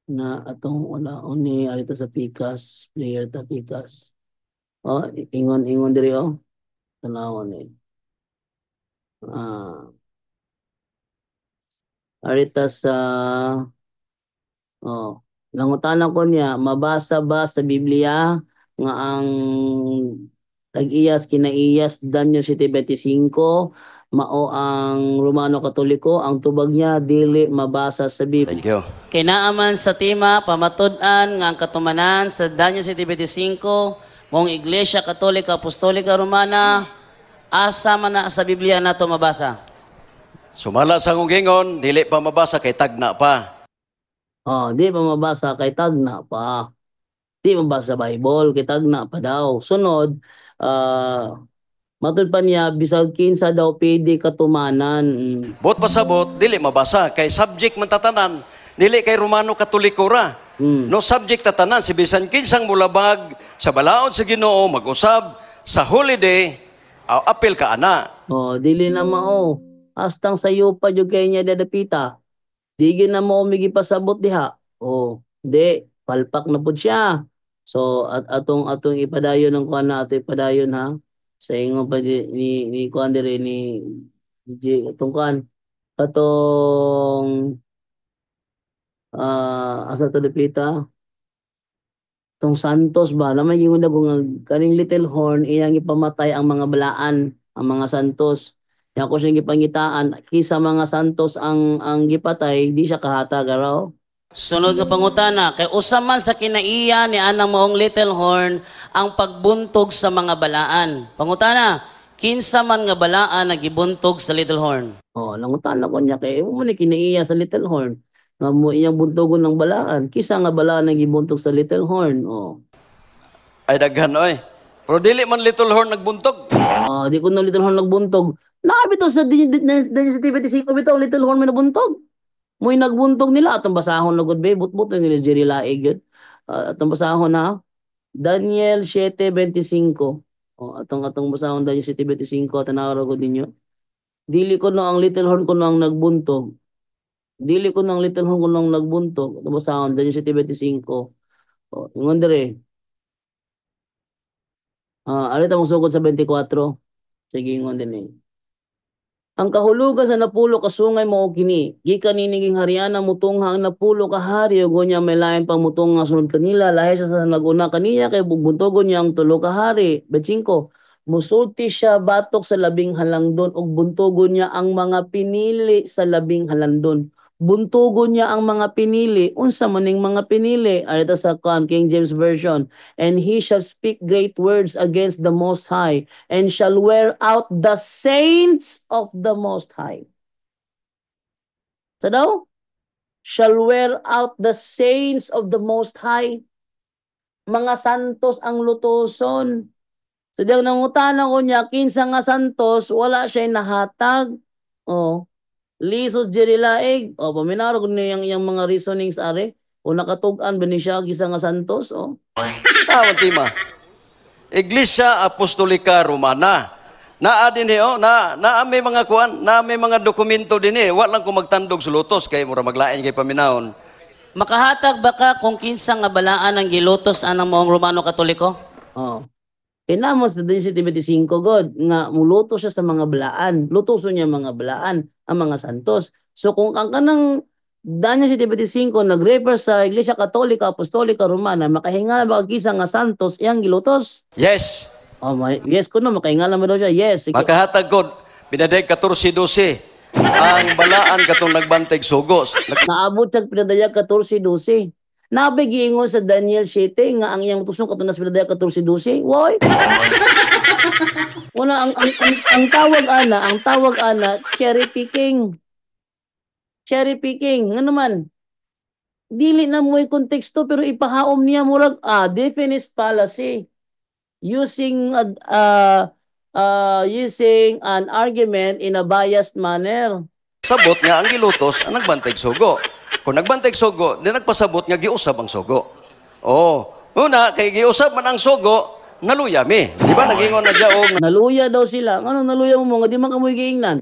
na atong wala ni arito sa Pikas player ta Pikas ingon diri tanawon arita sa nangutanan ko niya mabasa ba sa Biblia nga ang tag-iyas kinaiyas Daniel 7:25 mao ang Romano Katoliko ang tubag niya dili mabasa sa Biblia. Thank you. Kay naaman sa tema pamatud-an nga ang katumanan sa Daniel 7:25 mong Iglesia Katolika Apostolika Romana asa man na sa Biblia nato mabasa. Sumala sa akong gingon, dili pa mabasa kay tagna pa. Di pa mabasa kay tagna pa. Di mabasa Bible kay tagna pa daw. Sunod, matud pa niya bisag kinsa daw pwede katumanan. Bot pasabot, dili mabasa kay subject man tatanan, dili kay Romano Katoliko ra. No subject tatanan si bisan kinsang mulabag sa balaod sa Ginoo mag-usab sa holiday, apil ka ana. Dili na mao. Hastang sayo pa jud kay niya dadapita. Di gyud na mo migipasabot diha. Di palpak na pud siya. So atong ipadayon ng kuan na ato ipadayon ha. Sa ingon pa ni kuan dire ni DJ atong kuan atong asa to dapita tong Santos ba lamay ingon na kung kaning Little Horn iyang ipamatay ang mga balaan ang mga Santos. Ako siyang gipangitaan kisa mga Santos ang gipatay di siya kahatag araw. Sunod nga pangutana kay usa man sa kinaiya ni anang maong Little Horn ang pagbuntog sa mga balaan. Pangutana, kinsa man nga balaan nagibuntog sa Little Horn? Nangutana ko niya kay mo ni kinaiya sa Little Horn. Nga mo iyang buntogon ng balaan. Kisa nga balaan nagibuntog sa Little Horn? Ay daghan oy. Pero dili man Little Horn nagbuntog. Di ko na Little Horn nagbuntog. Nakabito sa sa TV5 bitaw Little Horn may nabuntog. Mo'y nagbuntog nila atong basahon lugod be but ni Jerry Laig yun. Atong basahon na Daniel 7:25. Atong basahon Daniel 7:25 tanaw ra gud ninyo. Dili ko no ang Little Horn kuno ang nagbuntog. Dili ko no ang Little Horn kuno ang nagbuntog. Atong basahon Daniel 7:25. Ingon dire. Arita mong sugod sa 24. Sige ingon din Ang kahulugan sa napulo ka sungay mo kini. Gikan niniging hariana mutungha ang napulo ka hari ug nya may lain pang mutungha sunod kanila lahi sa naguna kaniya kay bugbuntogon niya ang tulo ka hari. 25. Musulti siya batok sa labing halangdon ug buntogon niya ang mga pinili sa labing halangdon. Buntogon niya ang mga pinili. Unsa maning mga pinili? Arito sa King James Version. And he shall speak great words against the Most High and shall wear out the saints of the Most High. Sa daw? Shall wear out the saints of the Most High. Mga santos ang lutoson. So diyang nangutana ko niya, kinsa nga santos, wala siya nahatag. Lisod Jerry Laig. Paminaro ko niya yung mga reasonings are. Nakatug-an ba ni siya gisa nga santos? Tama, Tima. Iglesia Apostolika Romana. Naa din oh, na may mga kuan, na may mga dokumento din wa lang ko magtandog sa lutos kay mura maglain kay paminahon. Makahatag ba ka kung kinsa nga balaan ang gilutos anang mga Romano Katoliko? Oh. Kinamos na din si Timothy 5 God nga muluto siya sa mga balaan. Lutuso niya mga balaan ang mga santos. So kung ang kanang Daniel si Timothy 5 nag-refer sa Iglesia Katolika, Apostolika, Romana, makahinga ba kisa nga santos iyang gilutos? Yes. Oh, yes kuno makahinga mo daw siya. Yes. Sige. Makahatag ko pinadayag 14-12 ang balaan katong nagbantay sugos. Naabot siya pinadayag 14-12. Nabigiingon sa Daniel 7 nga ang iyang tusong katunas pinadayag 14-12. Woy. Wala ang tawag ana cherry picking. Cherry picking. Nga naman. Dili na mo'y konteksto pero ipahaom niya murag definite fallacy. Using an argument in a biased manner. Sabot nga ang gilutos ang nagbantay sugo. Kung nagbantay sugo, di nagpasabot nga giusab ang sugo. Oh, una kay giusab man ang sugo, naluya mi. Di ba nagingon na diya og naluya daw sila. Ano naluya mo nga di man kamoy giingnan.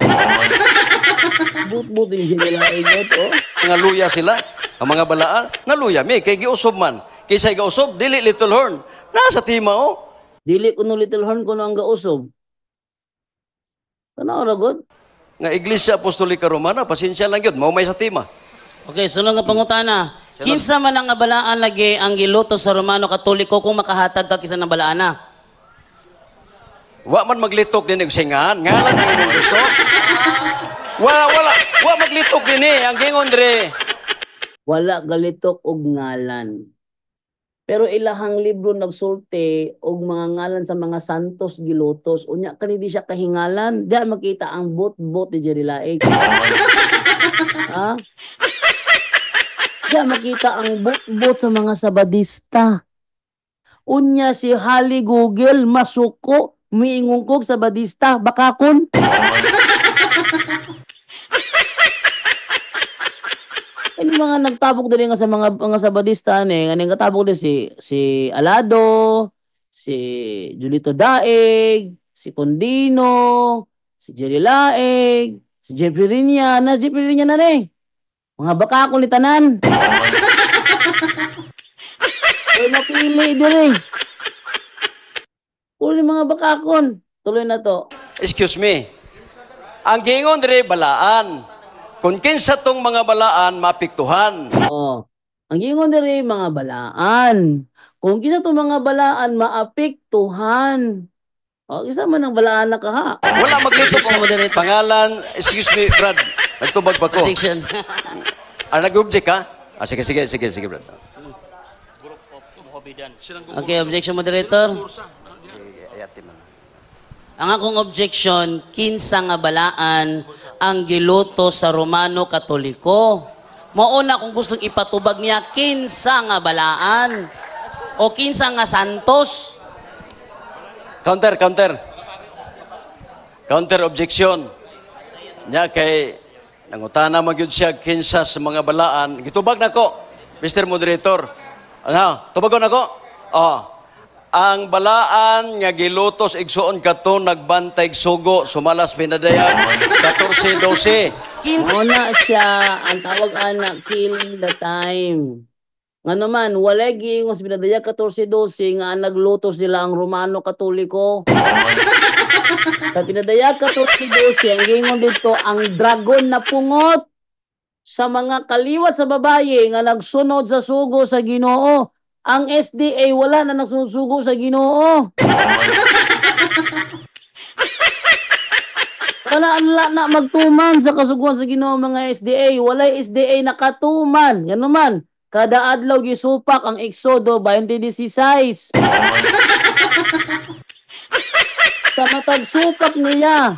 But din sila igot oh. Nga luya sila, ang mga balaan, naluya mi kay giusob man. Kisay gausob dili little horn. Nasa tima oh. Dili kuno little horn kuno ang gausob. Tanaw ra god. Nga Iglesia Apostolika Romana, pasensya lang yun, may sa tima. Okay, sunod nga pangutana. Kinsa man ang balaan lagi ang giluto sa Romano Katoliko kung makahatag ka kisa ng balaana? Wa man maglitok din og singahan, nga lang ang imong gusto. Wa maglitok din ang gingon dire. Wala galitok og ngalan. Pero ilahang libro nagsulti og mga ngalan sa mga santos gilutos. Unya kani di siya kahingalan, di makita ang bot-bot ni Jerry Laig. Ha? Di makita ang bot-bot sa mga sabadista. Unya si Hali Google masuko miingungkog sabadista bakakon. Ini mga nagtabok din nga sa mga sabadista ni nga nagtabok din si Alado, si Julito Daig, si Condino, si Jerry Laig, si Jeffrey Rinya na ni. Mga baka ko tanan. Oy napili dire. Uli mga bakakon. Tuloy na to. Excuse me. Ang gingon dire balaan. Kung kinsa tong mga balaan maapektuhan. Oh. Ang gingon diri mga balaan. Kung kinsa tong mga balaan maapektuhan. Oh, kinsa man ang balaan na kaha? Wala maglitok sa pangalan. Excuse me, Brad. Nagtubag pa ko. Objection. Nag-object ka? Sige, Brad. Okay, objection moderator. Ang akong objection, kinsa nga balaan ang giluto sa Romano Katoliko. Mauna kung gustong ipatubag niya, kinsa nga balaan o kinsa nga santos. Counter objection. Nya kay nangutana magyud siya kinsa sa mga balaan. Gitubag nako, Mr. Moderator. Ano, tubagon nako? Oh. Ang balaan nga gilutos igsuon kato nagbantay sugo sumalas pinadayag 14-12. Muna siya ang tawag ana killing the time. Nga naman walay giingos pinadayag 14-12 nga naglutos nila ang Romano Katoliko. Sa pinadayag 14-12 ang giingon dito ang dragon na pungot sa mga kaliwat sa babaye nga nagsunod sa sugo sa Ginoo. Ang SDA wala na nagsusugo sa Ginoo. Wala na magtuman sa kasuguan sa Ginoo mga SDA. Walay SDA nakatuman. Yan naman. Kada adlaw gisupak ang Exodo 20:16. Sa matag supak nila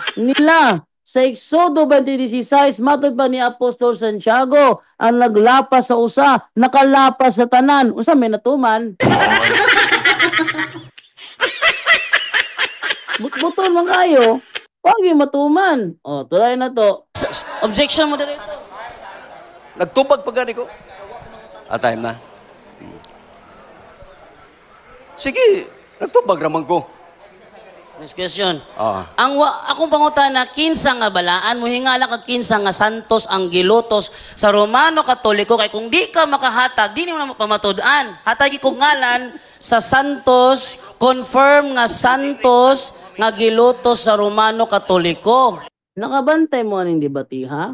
sa Exodo 20:16, matod pa ni Apostol Santiago, ang naglapas sa usa, nakalapas sa tanan. Unsa may natuman? Butbuton man kayo, wag yung matuman. O, tulay na to. Objection, moderator. Nagtubag pa gani ko. Time na. Sige, nagtubag raman ko. Next question. Oh. Akong pangutana, kinsa nga balaan mo hingala kag kinsa nga santos ang gilutos sa Romano Katoliko kay kung di ka makahatag, di mo na pamatud-an. Hatagi kong ngalan sa santos, confirm nga santos nga gilutos sa Romano Katoliko. Nakabantay mo aning debate, ha?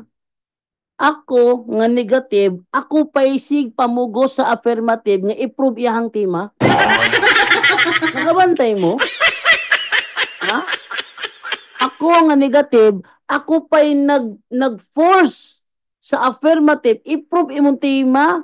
Ako nga negative, ako paisig pamugos sa affirmative nga i-prove iyahang tema. Nakabantay mo? Ha? Ako nga negative, ako pa'y nag-force sa affirmative, i-prove imong tema.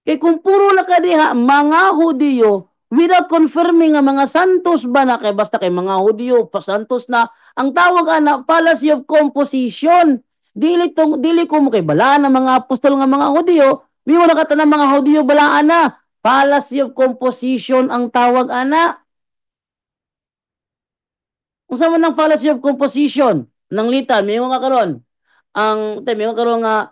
Kaya kung puro na ka diha, mga Hudiyo, without confirming nga mga santos ba na, kay basta kay mga Hudiyo, pa santos na, ang tawag na fallacy of composition. Dili ko mo kay balaan ng mga apostol nga mga Hudiyo, di mo nakata ng mga Hudiyo balaan na. Fallacy of composition ang tawag ana. Kung saan man ang fallacy of composition ng litan, may nga karon. May nga karon nga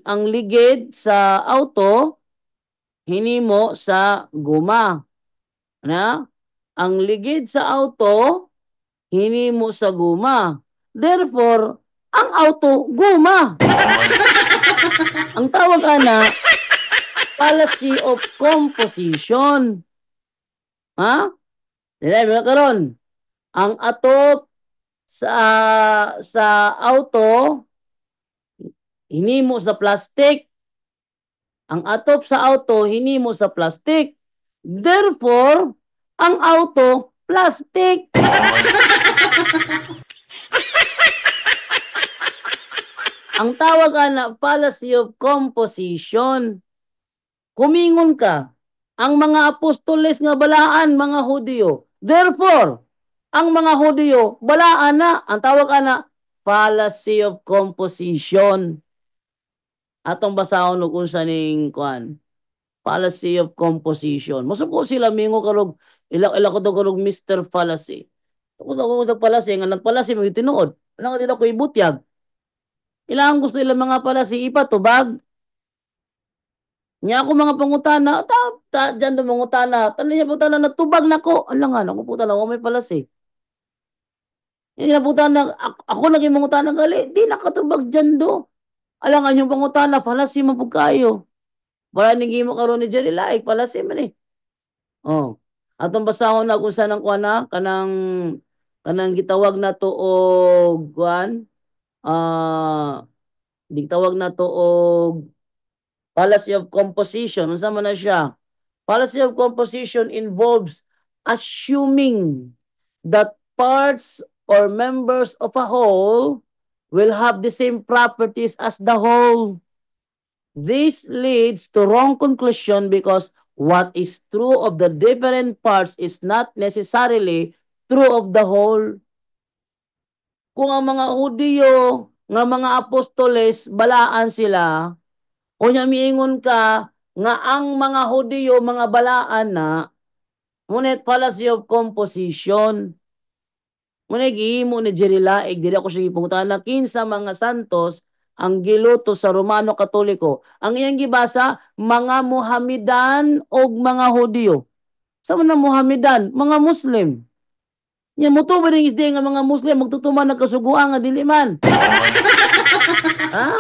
ang ligid sa auto hinimo sa guma. Na? Ang ligid sa auto hinimo sa guma. Therefore, ang auto guma. Ang tawag ana fallacy of composition. Ha? Dili mga karon. Ang atop sa auto hinimo sa plastic. Ang atop sa auto hinimo sa plastic. Therefore, ang auto plastic. Ang tawag na fallacy of composition. Kumingon ka, ang mga apostoles nga balaan, mga Hudiyo. Therefore, ang mga Hudiyo, balaan na. Ang tawag na fallacy of composition. Atong basahon o kung saning kuan. Fallacy of composition. Masuko sila mingo karog, ila ko daw karog Mr. Fallacy. Ako daw fallacy, nga nagpalacy, may tinuod. Ano nga dila ko ibutyag. Ilang gusto ilang mga fallacy, ipatubag. Nya ako mga pangutana, dyan do mangutana. Tanan niya putana, nagtubag na ko. Alangan, ako putana, ako may fallacy. Hindi na putana, ako naging mangutana gali, di nakatubag dyan do. Alangan yung pangutana, fallacy mo po kayo. Para ningi mo karon ni Jerry Laik, fallacy man eh. Oh. Atong basahon na kung saan ang kuana, kanang gitawag na to og kuan, gitawag na to og fallacy of composition. Unsa man na siya? Fallacy of composition involves assuming that parts or members of a whole will have the same properties as the whole. This leads to wrong conclusion because what is true of the different parts is not necessarily true of the whole. Kung ang mga Hudiyo, nga mga apostoles, balaan sila, o niya miingon ka, nga ang mga Hudiyo, mga balaan na, ngunit fallacy of composition. Ngunit gihimo ni Jerry Laik, dili ako siya ipungutan na kinsa mga santos, ang giluto sa Romano Katoliko. Ang iyang gibasa, mga Muhammadan o mga Hudiyo. Sa mga Muhammadan, mga Muslim. Yan, mutubo rin isday nga mga Muslim, magtutuman nagkasuguan nga diliman. Ha?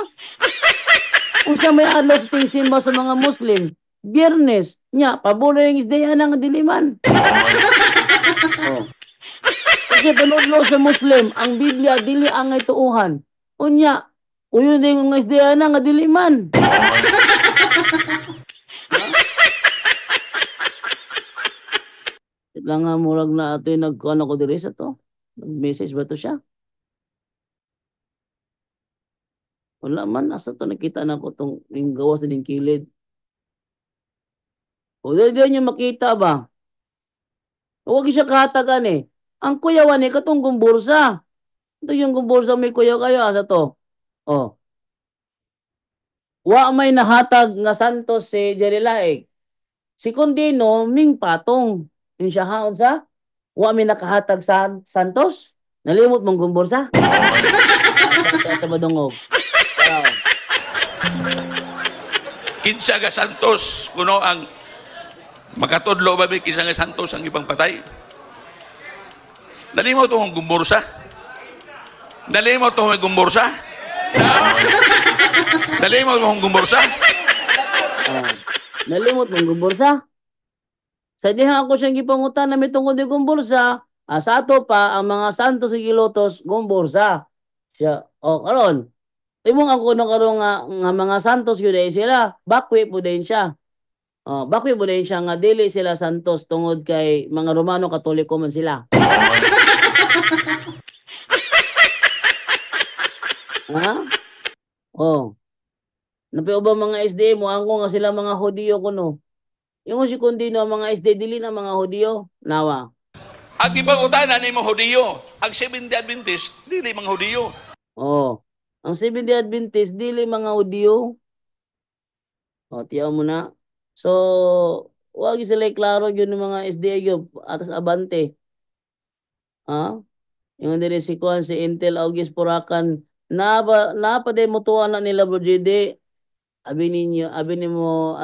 Kung sa may adlaw sa tingsin mo sa mga Muslim, Biyernes, nya, pabulo yung isdayan nga diliman. Oh. Kasi panudlo sa Muslim, ang Biblia, dili ang ituuhan. Unya, uyo din nga isdayan nga diliman. Lang nga murag na ito yung nagkuhan ako diri sa to. Nag-message ba to siya? Wala man, asa to nakita na ko itong gawas na din kilid. O dahil nyo makita ba? Huwag siya kahatagan eh. Ang kuyawan eh, katong gumbursa. Ito yung gumbursa may kuyaw kayo, asa to? O. Wa may nahatag nga santos si Jerry Laik. Si Condino, ming patong. Yung siya haon sa? Wa may nakahatag sa santos? Nalimot mong gumbursa? Ito ba dungog? Kinsa nga santos kuno ang makatudlo ba kinsa nga santos ang ibang patay? Nalimot mo kung gumbursa? Nalimot mo kung gumbursa? Nalimot mo kung gumbursa? Nalimot mong gumbursa? Sa diha ako siyang gipangutan na may tungkol di gumbursa, sa ato pa, ang mga santos sa gilotos, gumbursa. Siya, karon. Imong ako no karon nga mga santos yun ay sila, bakwi po din siya. Bakwi po din siya nga dili sila santos tungod kay mga Romano Katoliko man sila. Ha? Napiyo ba mga SDA mo angko nga sila mga Hudiyo kuno? Yung si kundi no mga SDA dili na mga Hudiyo, nawa. Ang ibang utana ni mga Hudiyo, ang Seventh-day Adventist, dili mga Hudiyo. Ang Seventh-day Adventist dili mga Hudiyo. Tiyaw mo na. So, wag sila klaro yun ng mga SDA yun, atas abante. Yung dire si Kuan, si Intel August Purakan, napademotuan na nila Bro JD. Abi ni mo,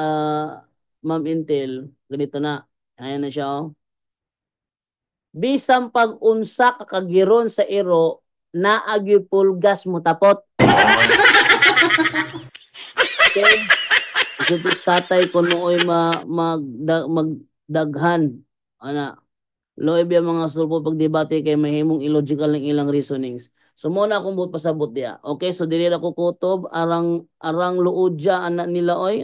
Ma'am Intel, ganito na. Ayan na siya, Bisang pag-unsa kakagiron sa iro, naagyo pulgas mo tapot. Okay? Ito tatay ko nooy magdaghan. Loy biya mga sulpo pagdebate kay mahimong illogical ng ilang reasonings. So muna akong buot pasabot diya. Okay, so dili na ko kutob arang luudya anak nila oy.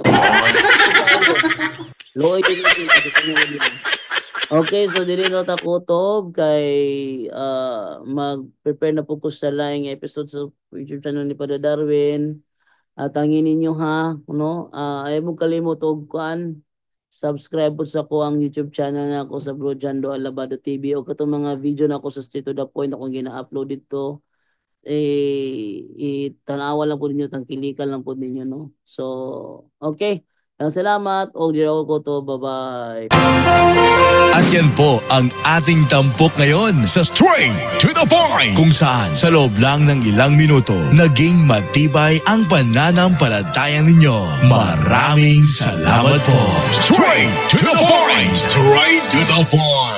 Loy okay, so dili na ta kutob kay mag-prepare na po ko sa laing episode sa YouTube channel ni Padre Darwin. At angin ninyo ha, ay mo kalimot og kuan. Subscribe po sa ko ang YouTube channel na ako sa Bro Jando Alabado TV o katong mga video na ako sa Straight to the Point akong gina-upload dito. Tanawa lang po ninyo, tangkilikan lang po ninyo, no? So, okay. Salamat. O, dito ko to. Bye-bye. At yan po ang ating tampok ngayon sa Straight to the Point, kung saan sa loob lang ng ilang minuto naging matibay ang pananampalataya ninyo. Maraming salamat po. Straight to the Point! Straight to the Point!